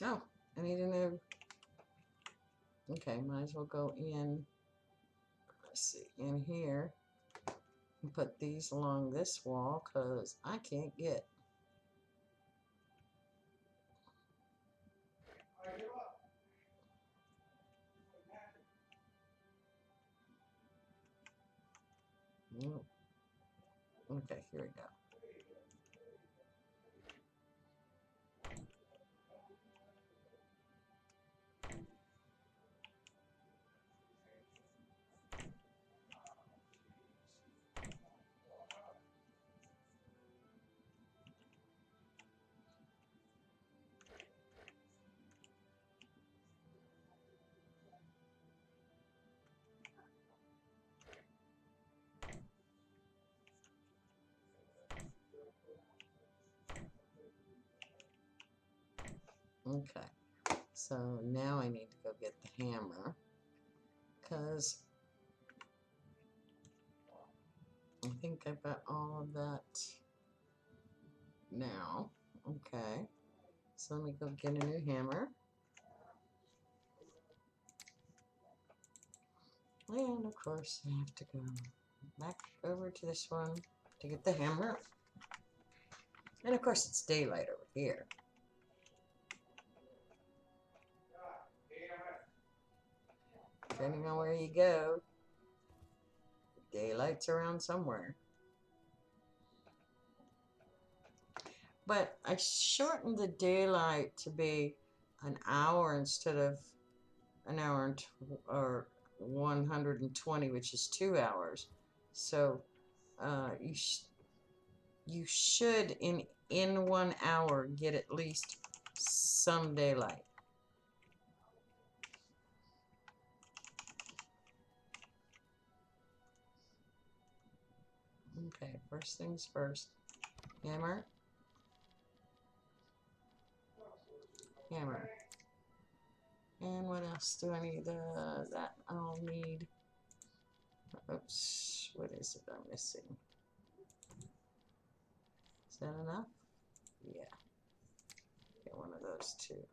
Oh, I need a new. Okay, might as well go in. Let's see, in here, and put these along this wall because I can't get. Mm. Okay, here we go. Okay, so now I need to go get the hammer because I think I've got all of that now. Okay, so let me go get a new hammer. And of course, I have to go back over to this one to get the hammer. And of course, it's daylight over here. Depending on where you go, daylight's around somewhere. But I shortened the daylight to be an hour instead of an hour and or 120, which is 2 hours. So you should in 1 hour get at least some daylight. Okay, first things first. Hammer. Hammer. And what else do I need? That I'll need. Oops, what is it I'm missing? Is that enough? Yeah. Get one of those too.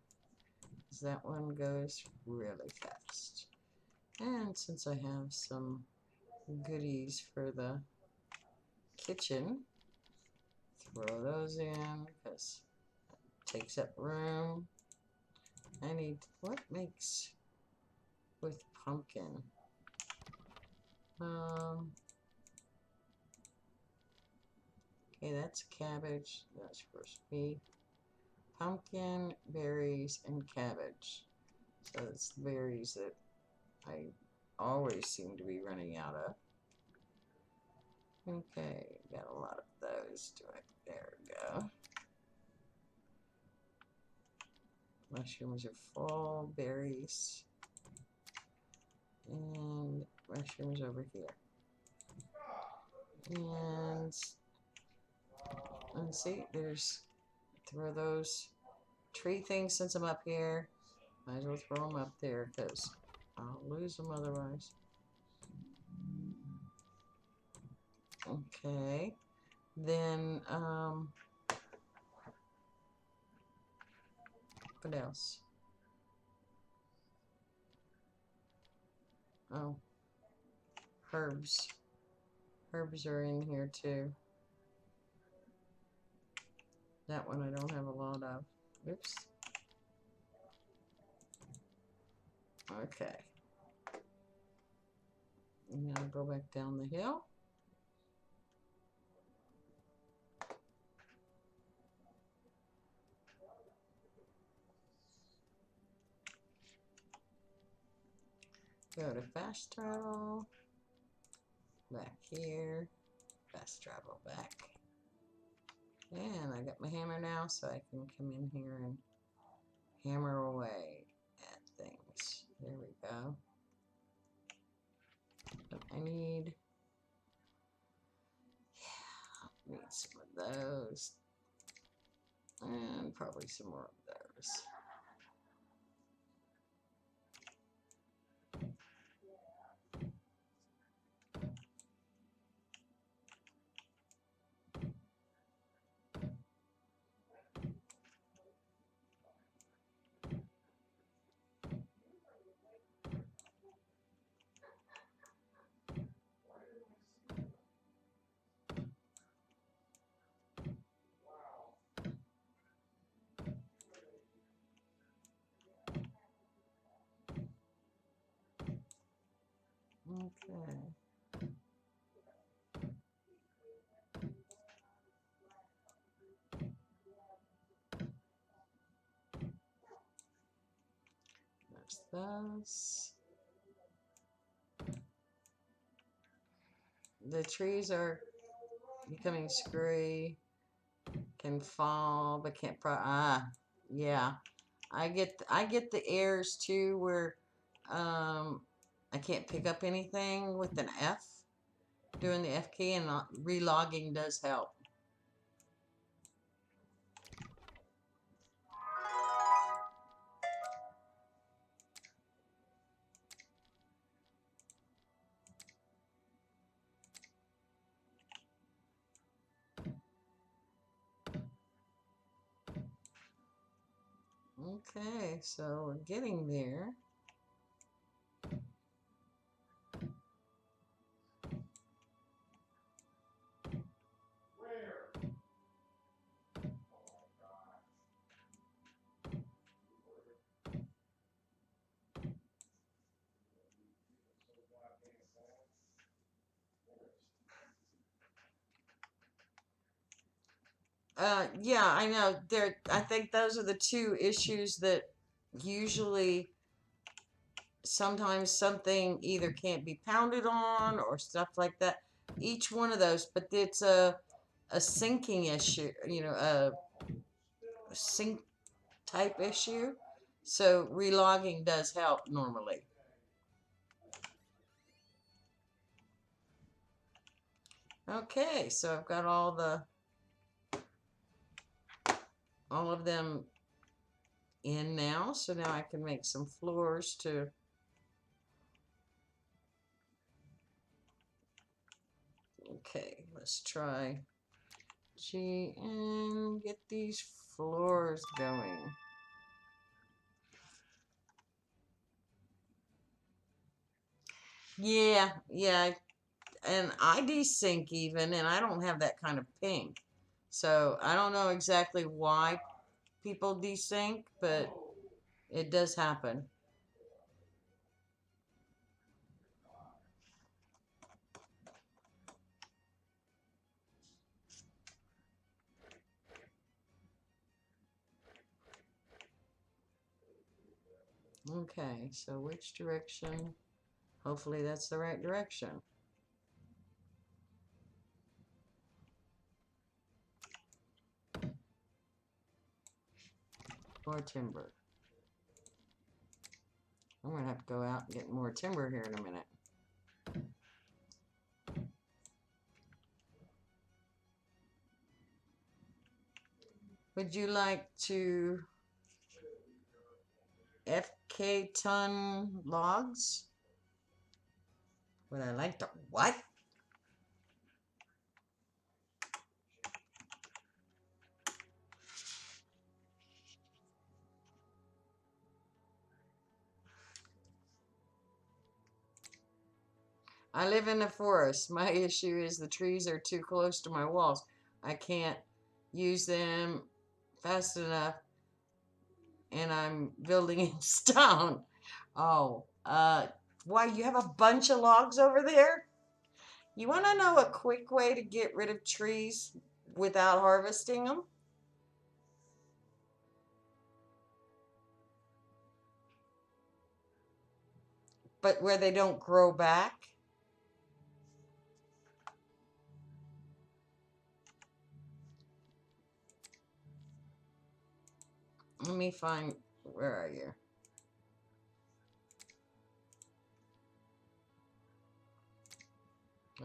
Because that one goes really fast. And since I have some goodies for the kitchen, throw those in because it takes up room. I need, what makes with pumpkin? Okay, that's cabbage. That's roast beef. Pumpkin, berries, and cabbage. So it's the berries that I always seem to be running out of. Okay, got a lot of those. There we go. Mushrooms are full, berries, and mushrooms over here. And see, there's, throw those tree things since I'm up here. Might as well throw them up there because I'll lose them otherwise. Okay. Then, what else? Oh, herbs. Herbs are in here too. That one I don't have a lot of. Oops. Okay. Now go back down the hill. Go to fast travel. Back here. Fast travel back. And I got my hammer now, so I can come in here and hammer away at things. There we go. But I need some of those. And probably some more of those. Okay. There's those. The trees are becoming screwy. Can fall, but can't yeah. I get the errors too where I can't pick up anything with an F. Doing the F key and relogging does help. Okay, so we're getting there. Yeah, I know. I think those are the two issues that usually sometimes something either can't be pounded on or stuff like that. Each one of those, but it's a syncing issue, a sync type issue. So relogging does help normally. Okay, so I've got all of them in now, so now I can make some floors to okay, let's try G and get these floors going. Yeah, and I desync even, and I don't have that kind of ping. So I don't know exactly why people desync, but it does happen. Okay, so which direction? Hopefully that's the right direction. Or timber. I'm gonna have to go out and get more timber here in a minute. Would you like to FK ton logs? Would I like to what? I live in the forest. My issue is the trees are too close to my walls. I can't use them fast enough, and I'm building in stone. Oh, why, you have a bunch of logs over there? You want to know a quick way to get rid of trees without harvesting them? But where they don't grow back? Let me find, where are you?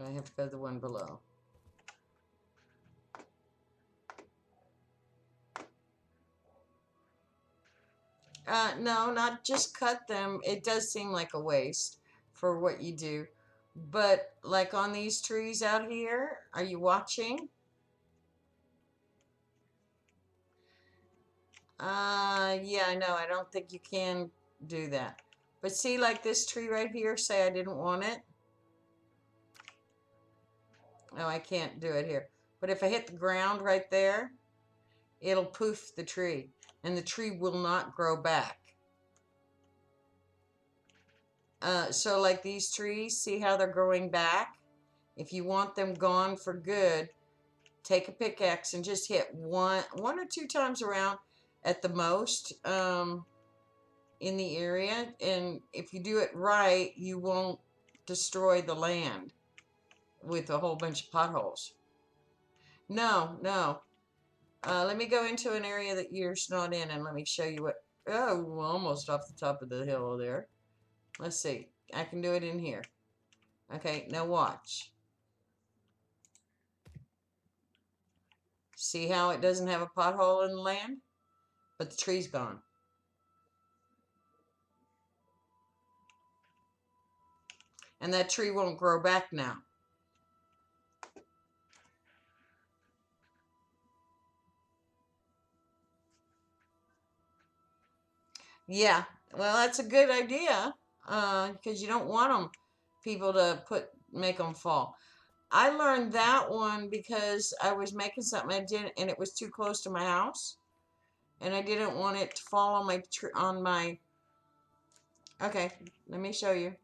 I have to go to the one below. No, not just cut them. It does seem like a waste for what you do. But like on these trees out here, are you watching? Yeah, I know. I don't think you can do that. But see, like this tree right here, say I didn't want it. No, I can't do it here. But if I hit the ground right there, it'll poof the tree. And the tree will not grow back. So like these trees, see how they're growing back? If you want them gone for good, take a pickaxe and just hit one or two times around at the most in the area. And if you do it right, you won't destroy the land with a whole bunch of potholes. No, no. Let me go into an area that you're not in and let me show you what. Oh, we're almost off the top of the hill there. Let's see. I can do it in here. Okay, now watch. See how it doesn't have a pothole in the land? But the tree's gone. And that tree won't grow back now. Yeah, well, that's a good idea because you don't want people to make them fall. I learned that one because I was making something and it was too close to my house, and I didn't want it to fall on my. Okay, let me show you.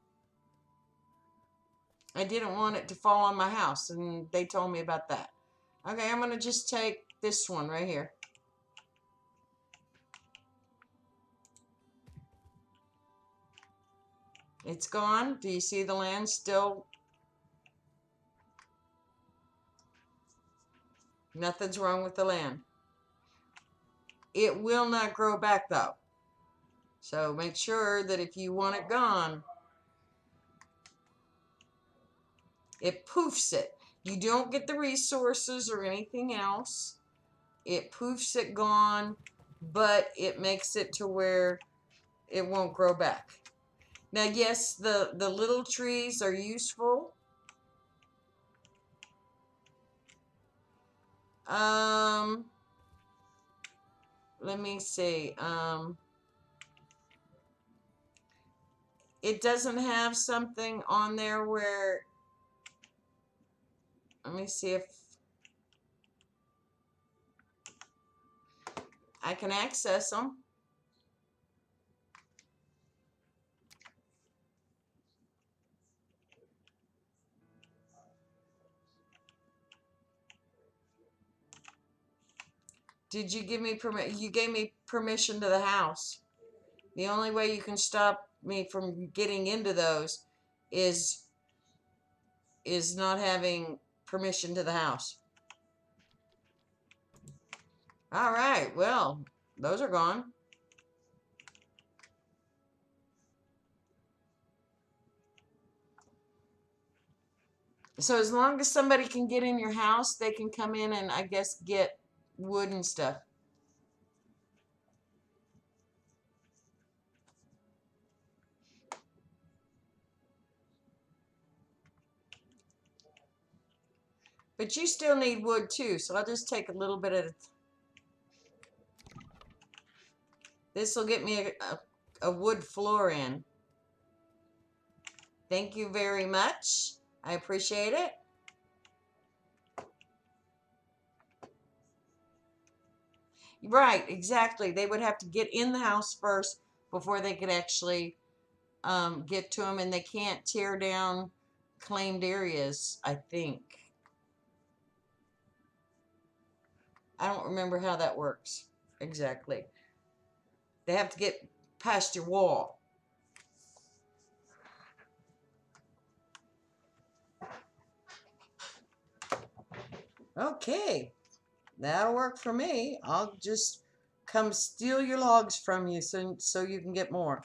I didn't want it to fall on my house, and they told me about that. Okay, I'm gonna just take this one right here. It's gone. Do you see the land still? Nothing's wrong with the land. It will not grow back though. So make sure that if you want it gone, it poofs it. You don't get the resources or anything else. It poofs it gone, but it makes it to where it won't grow back. Now, yes, the little trees are useful. Let me see. It doesn't have something on there where, let me see if I can access them. Did you give me permission? You gave me permission to the house. The only way you can stop me from getting into those is not having permission to the house. All right, well, those are gone. So as long as somebody can get in your house, they can come in and I guess get wood and stuff. But you still need wood too, so I'll just take a little bit of. This will get me a wood floor in. Thank you very much. I appreciate it. Right, exactly. They would have to get in the house first before they could actually get to them, and they can't tear down claimed areas, I think. I don't remember how that works exactly. They have to get past your wall. Okay, that'll work for me. I'll just come steal your logs from you so you can get more.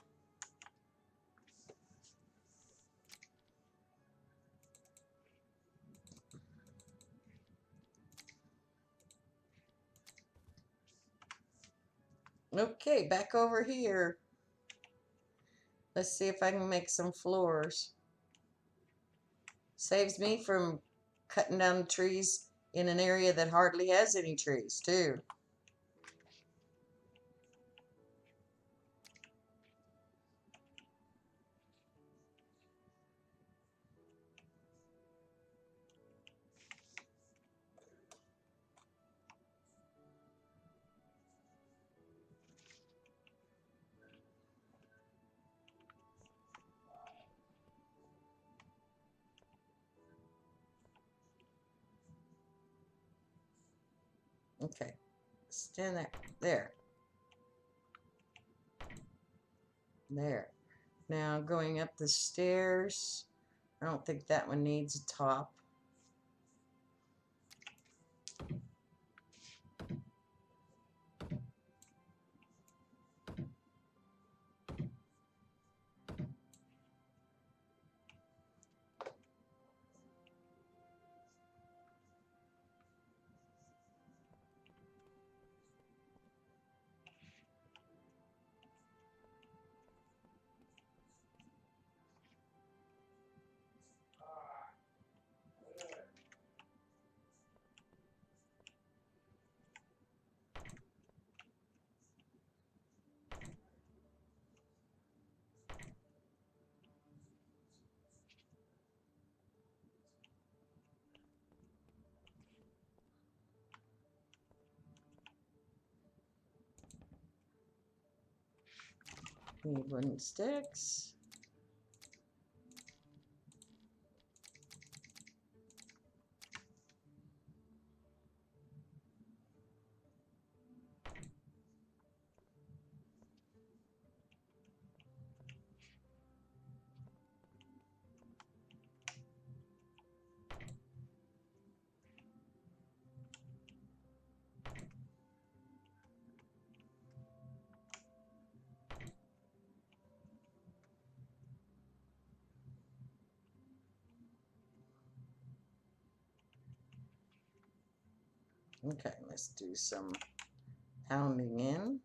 Okay, back over here. Let's see if I can make some floors. Saves me from cutting down trees in an area that hardly has any trees, too. Okay, stand there. There. There. Now going up the stairs. I don't think that one needs a top. Need wooden sticks. Okay, let's do some pounding in.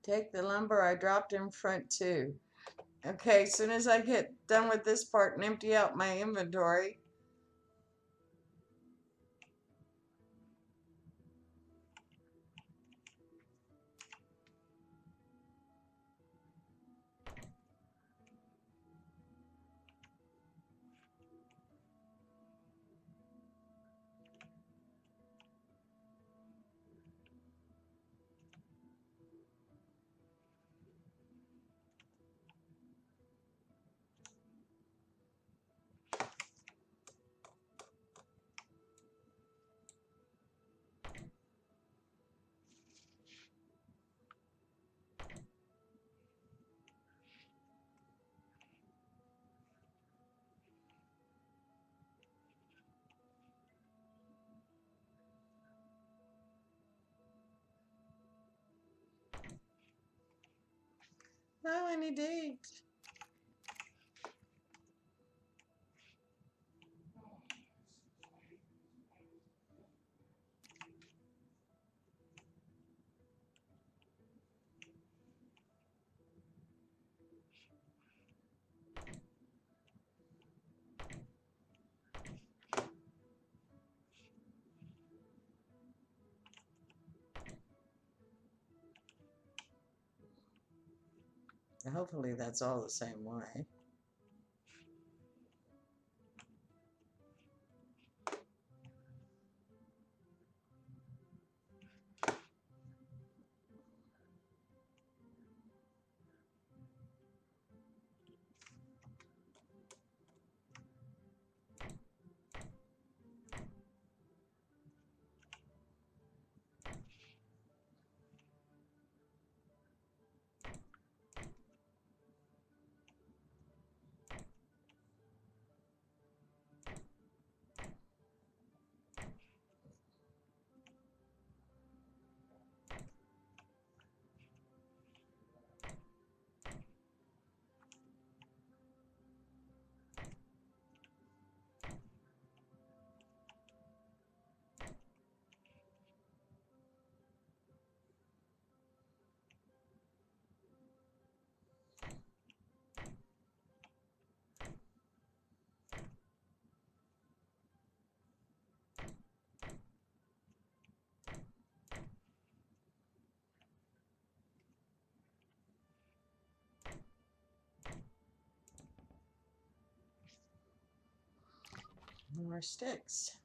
Take the lumber I dropped in front too. Okay, as soon as I get done with this part and empty out my inventory. No, any date. Hopefully that's all the same way. More sticks.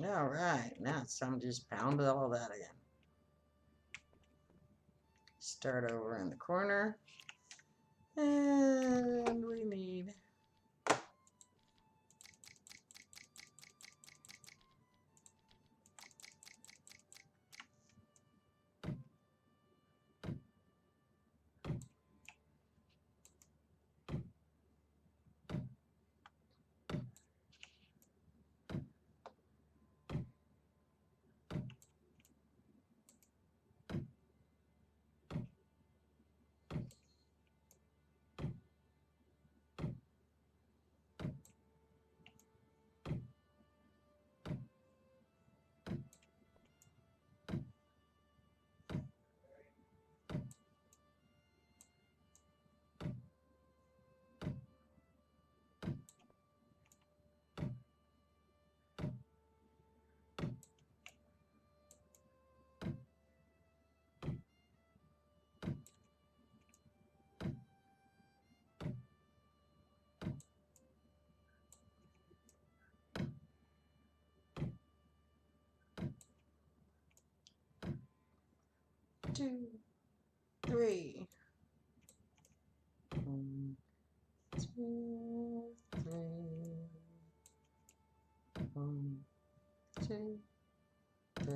All right, now it's time to just pound all that in. Start over in the corner. And we need two, three. 1, 2, 3. 1, 2, 3.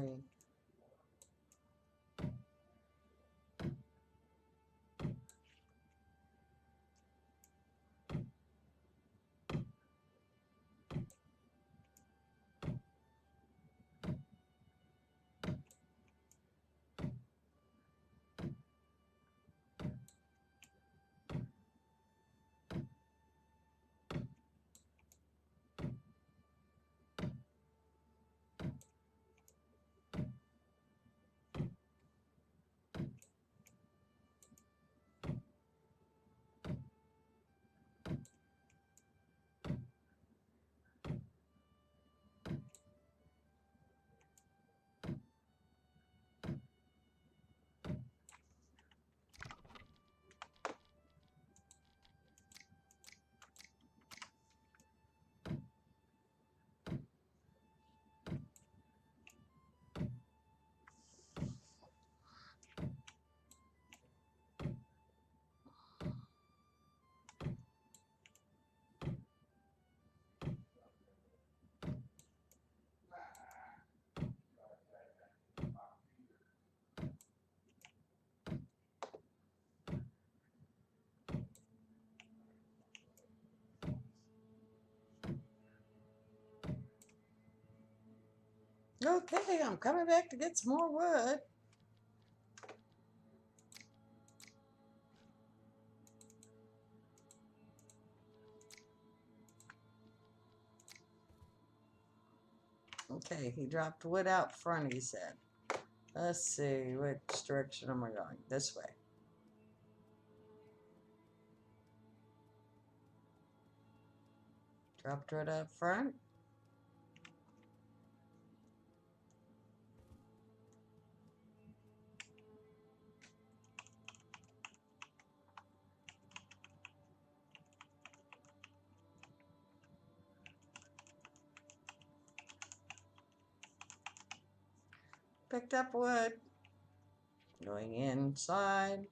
Okay, I'm coming back to get some more wood. Okay, he dropped wood out front, he said. Let's see, which direction am I going? This way. Dropped wood up front. Picked up wood. Going inside.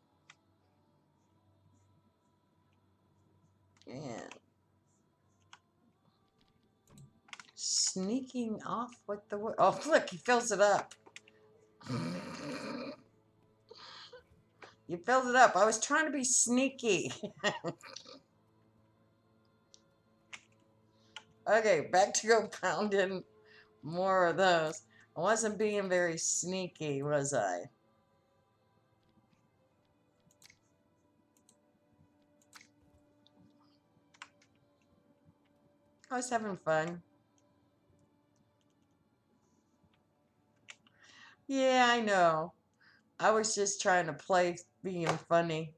And sneaking off with the wood. Oh, look, he fills it up. You filled it up. I was trying to be sneaky. Okay, back to go pounding more of those. I wasn't being very sneaky, was I? I was having fun. Yeah, I know. I was just trying to play being funny.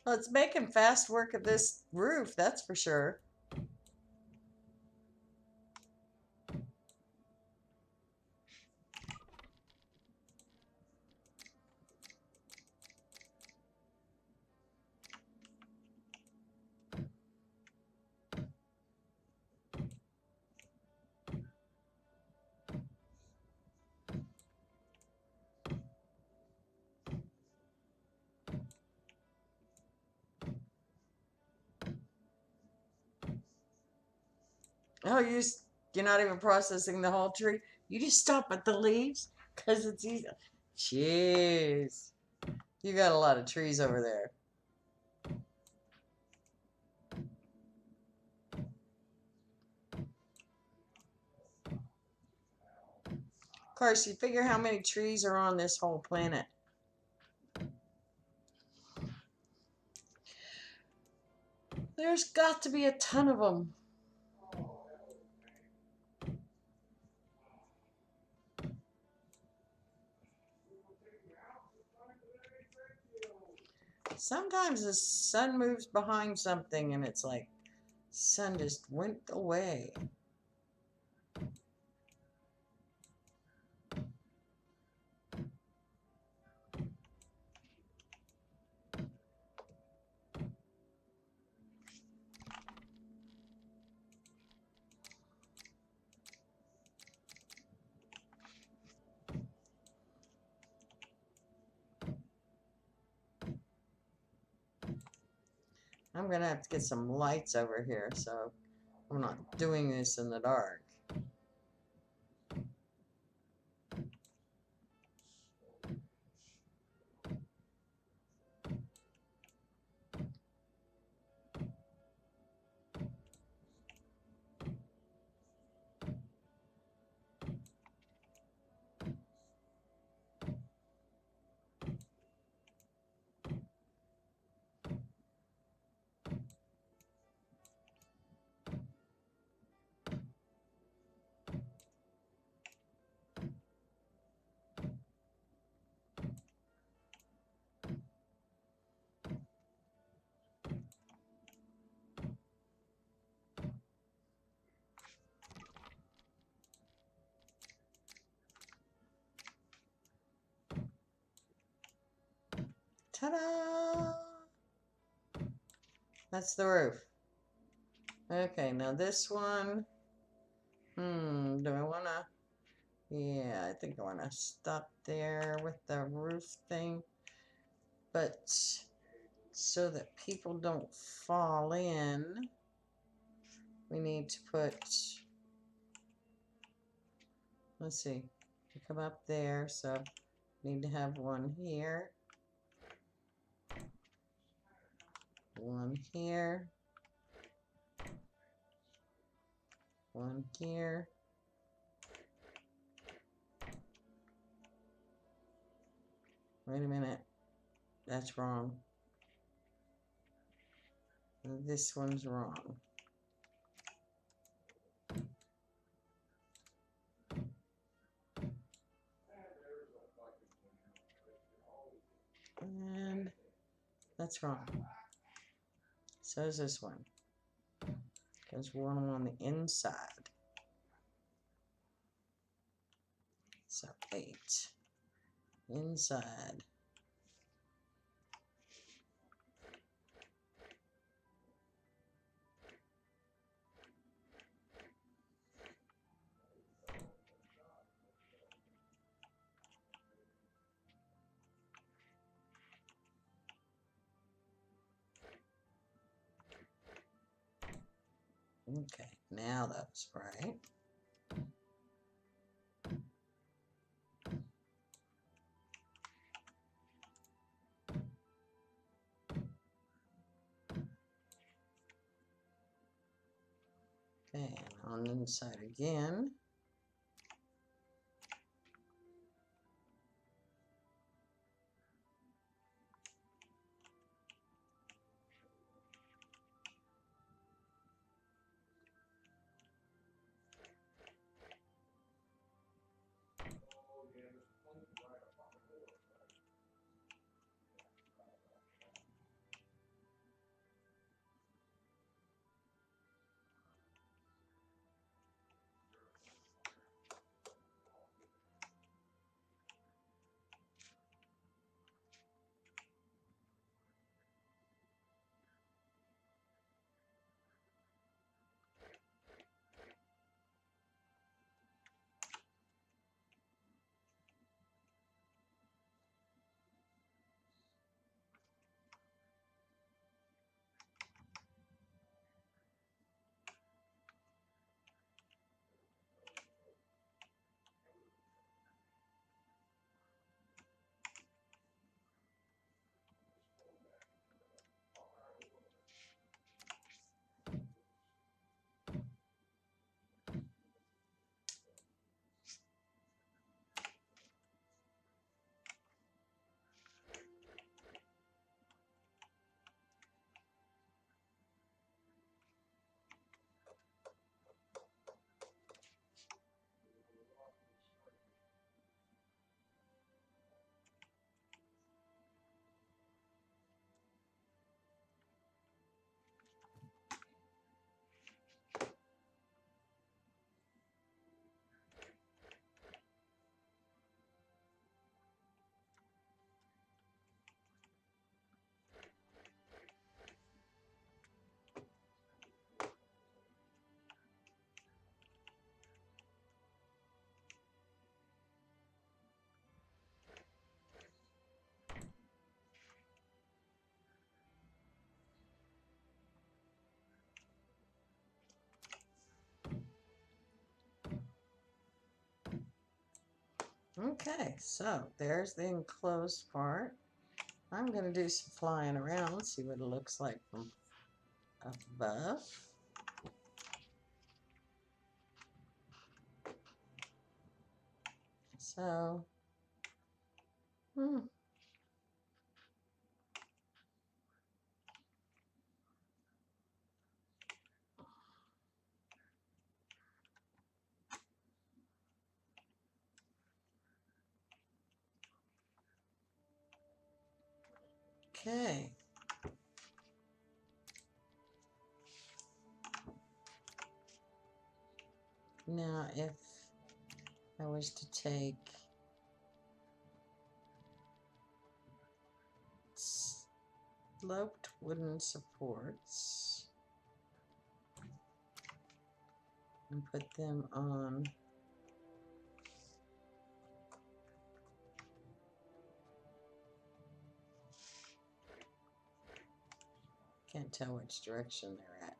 Well, it's making fast work of this roof, that's for sure. Oh, you're not even processing the whole tree. You just stop at the leaves because it's easy. Jeez, you got a lot of trees over there. Of course, you figure how many trees are on this whole planet. There's got to be a ton of them. Sometimes the sun moves behind something and it's like, sun just went away. I'm gonna have to get some lights over here so I'm not doing this in the dark. Ta-da! That's the roof. Okay, now this one, Do I wanna? Yeah, I think I wanna stop there with the roof thing. But so that people don't fall in, we need to put, let's see, come up there, so need to have one here, one here, one here. Wait a minute, that's wrong. This one's wrong. And that's wrong. So is this one. Because one on the inside. So 8. Inside. Okay, now that's right. Okay, and on the inside again. Okay, so there's the enclosed part. I'm going to do some flying around, see what it looks like from above. So, okay. Now, if I was to take sloped wooden supports, and put them on. Can't tell which direction they're at.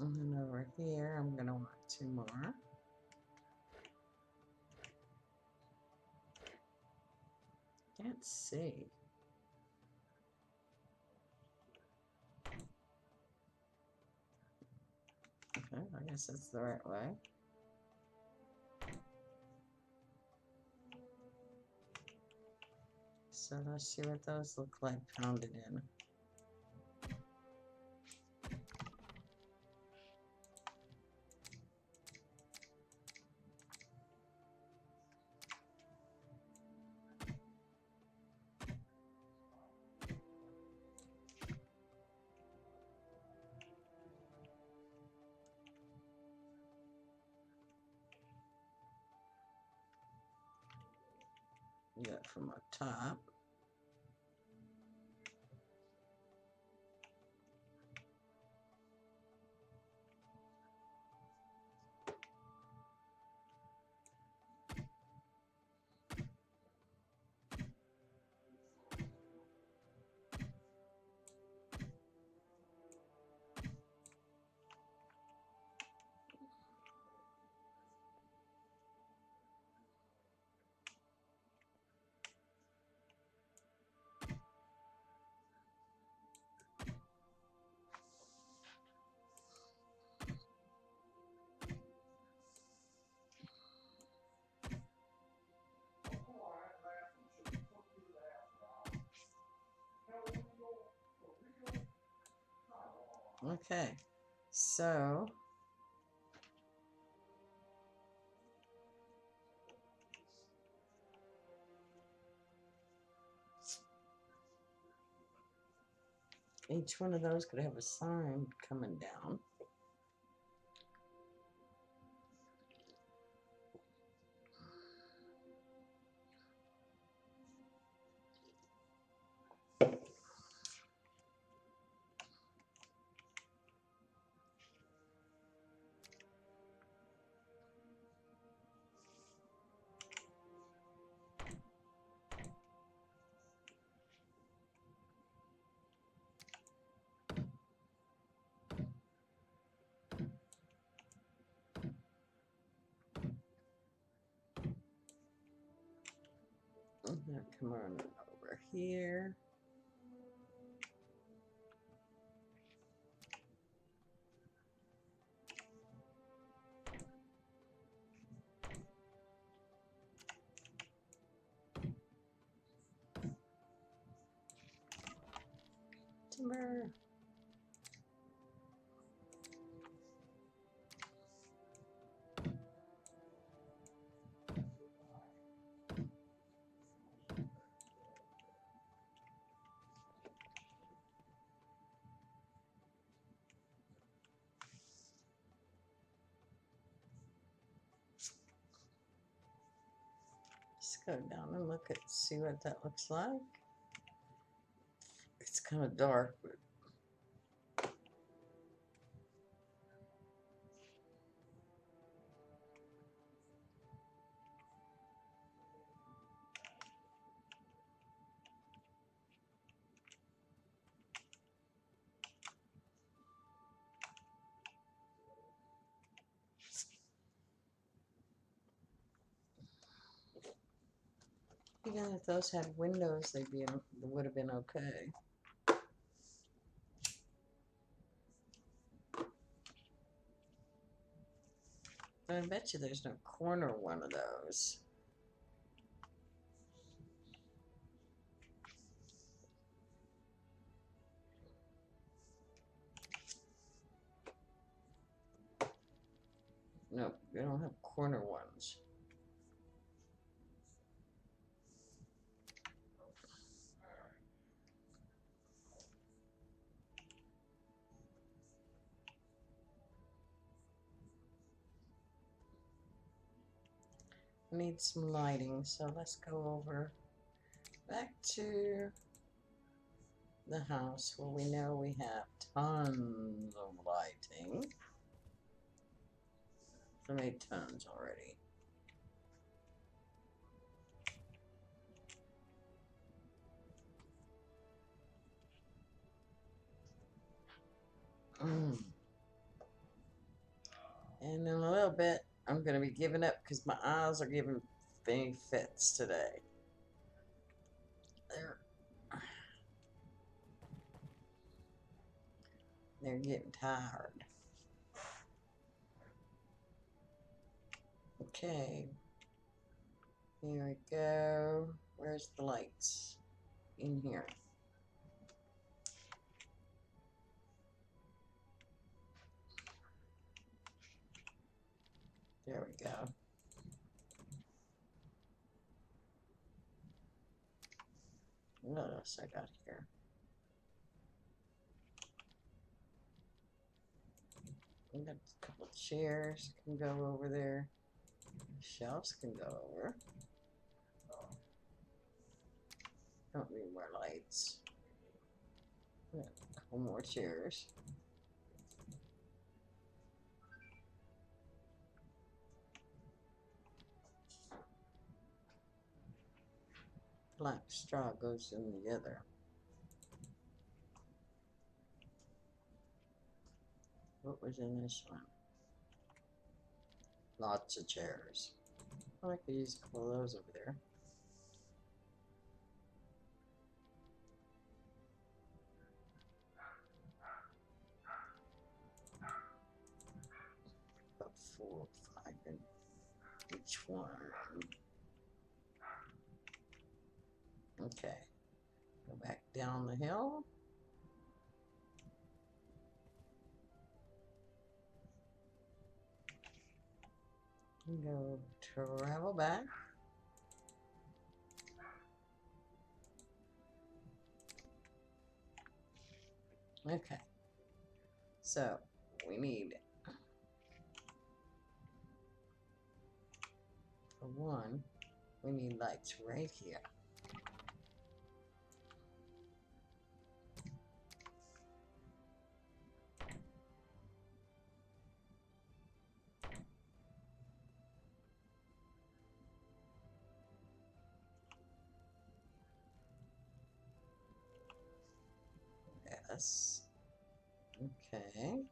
And then over here, I'm going to want 2 more. Can't see. Okay, I guess that's the right way. So let's see what those look like pounded in. Get from up top. Okay, so each one of those could have a sign coming down. And then come on over here. Timber. Let's go down and look at, see what that looks like. It's kind of dark, but even if those had windows, they would have been okay. But I bet you there's no corner one of those. Nope, they don't have corner ones. need some lighting, so let's go over back to the house where we know we have tons of lighting. I made tons already. And in a little bit, I'm going to be giving up because my eyes are giving me fits today. They're getting tired. Okay. Here we go. Where's the lights? In here. There we go. What else I got here? I got a couple of chairs can go over there. Shelves can go over. Don't need more lights. Yeah, a couple more chairs. Black straw goes in the other. What was in this one? Lots of chairs. I could use a couple of those over there. About 4 or 5 in each one. Okay. Go back down the hill. And go travel back. Okay. So we need for one, we need lights right here. Yes. Okay.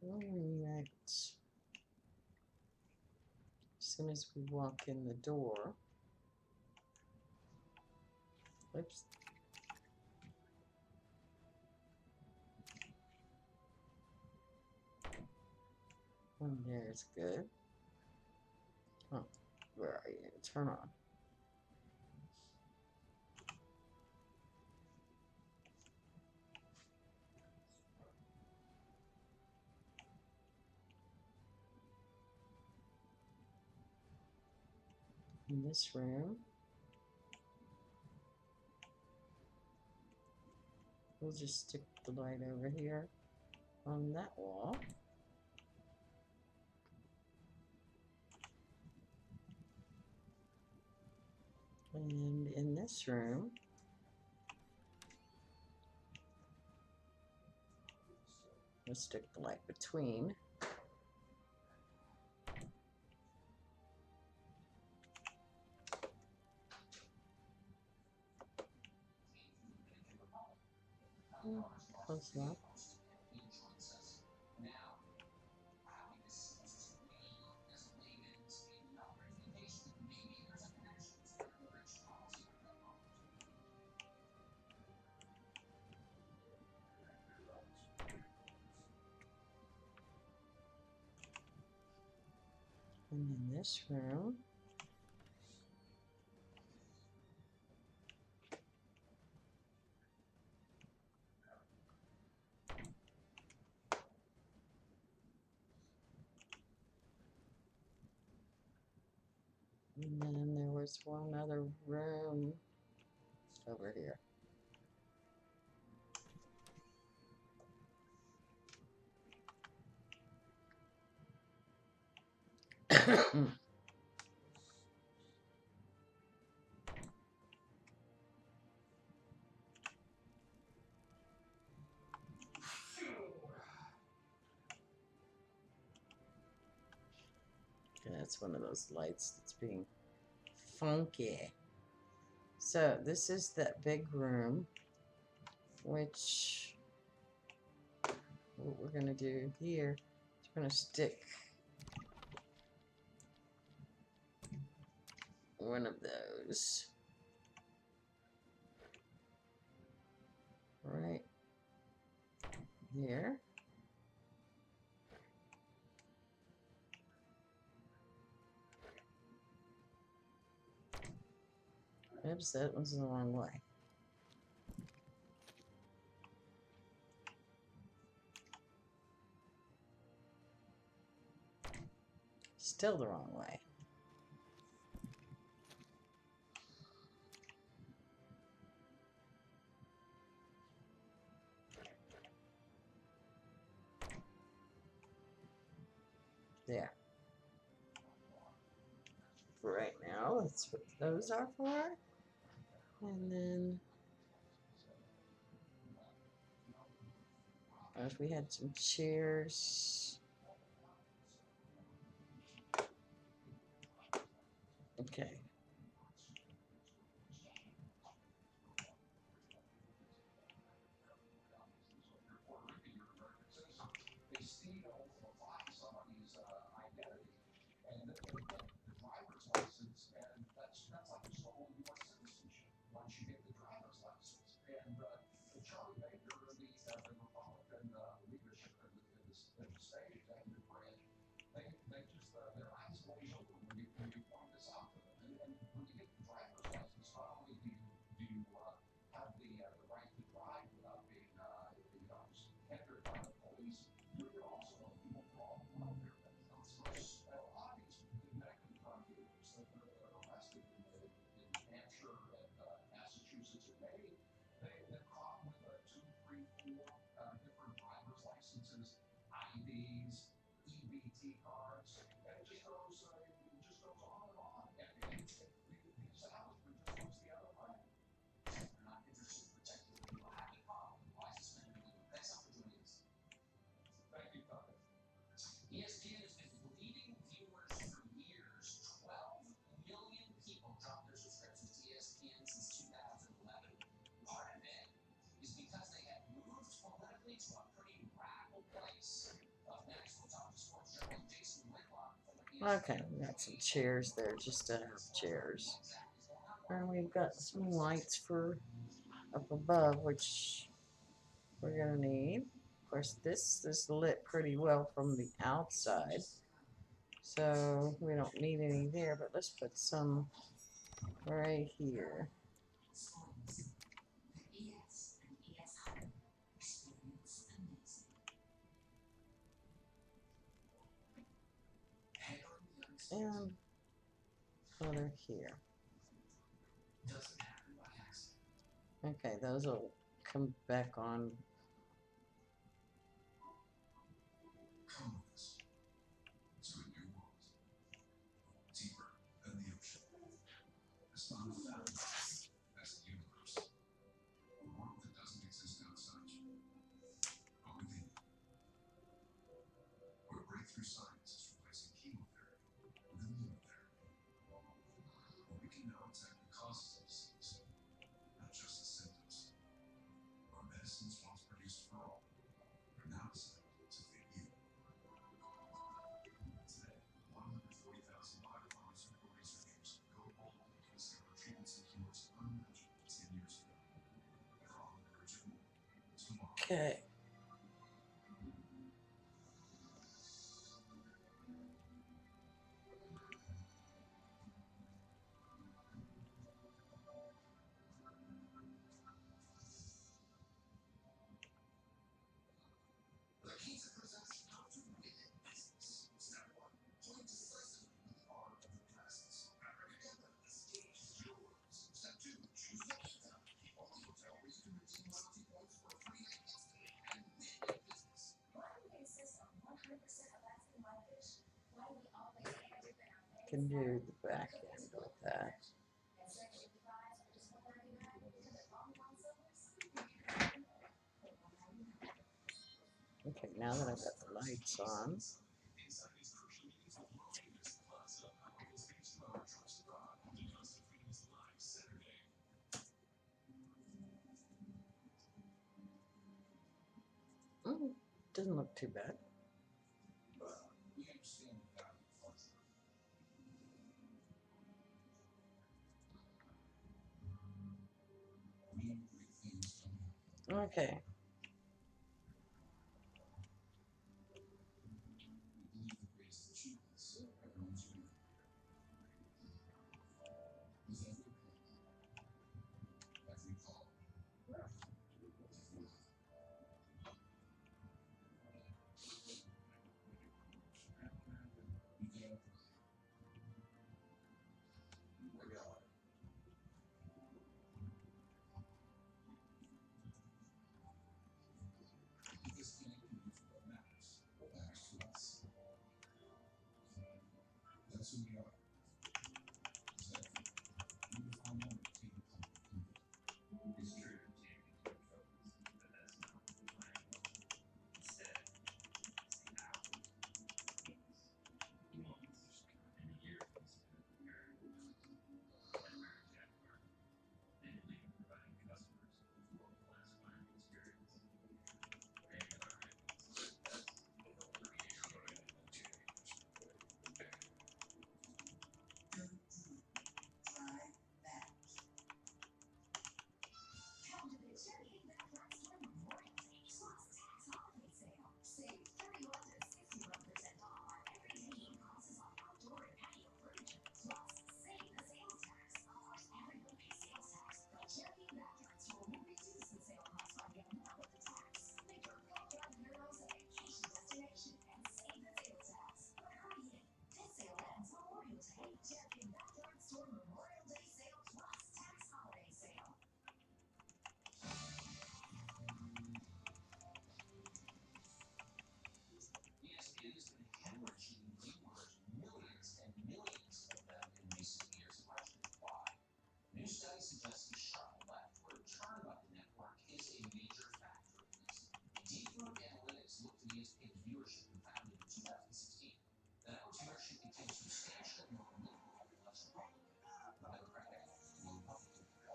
Alright. As soon as we walk in the door. Oops. One there is good. Oh, where are you? Turn on. In this room, we'll just stick the light over here on that wall. And in this room, we'll stick the light between. Close enough. And in this room, and then there was one other room over here. That's one of those lights that's being funky. So this is that big room, which what we're gonna do here is we're gonna stick one of those right here. Oops, that one's the wrong way. Still the wrong way. There. For right now, that's what those are for. And then if we had some chairs. Okay. Okay, we got some chairs there just to have chairs. And we've got some lights for up above, which we're gonna need. Of course, this is lit pretty well from the outside, so we don't need any there, but let's put some right here. And other here. Okay, those will come back on. Okay. can do the back end with that. Okay, now that I've got the lights on. Doesn't look too bad. Okay.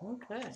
Okay.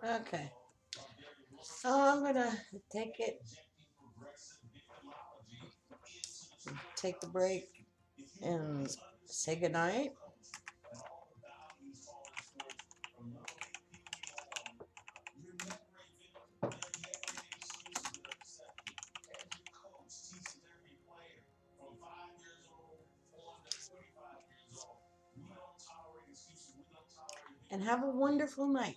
Okay. So I'm gonna take it, take the break, and say goodnight. And have a wonderful night.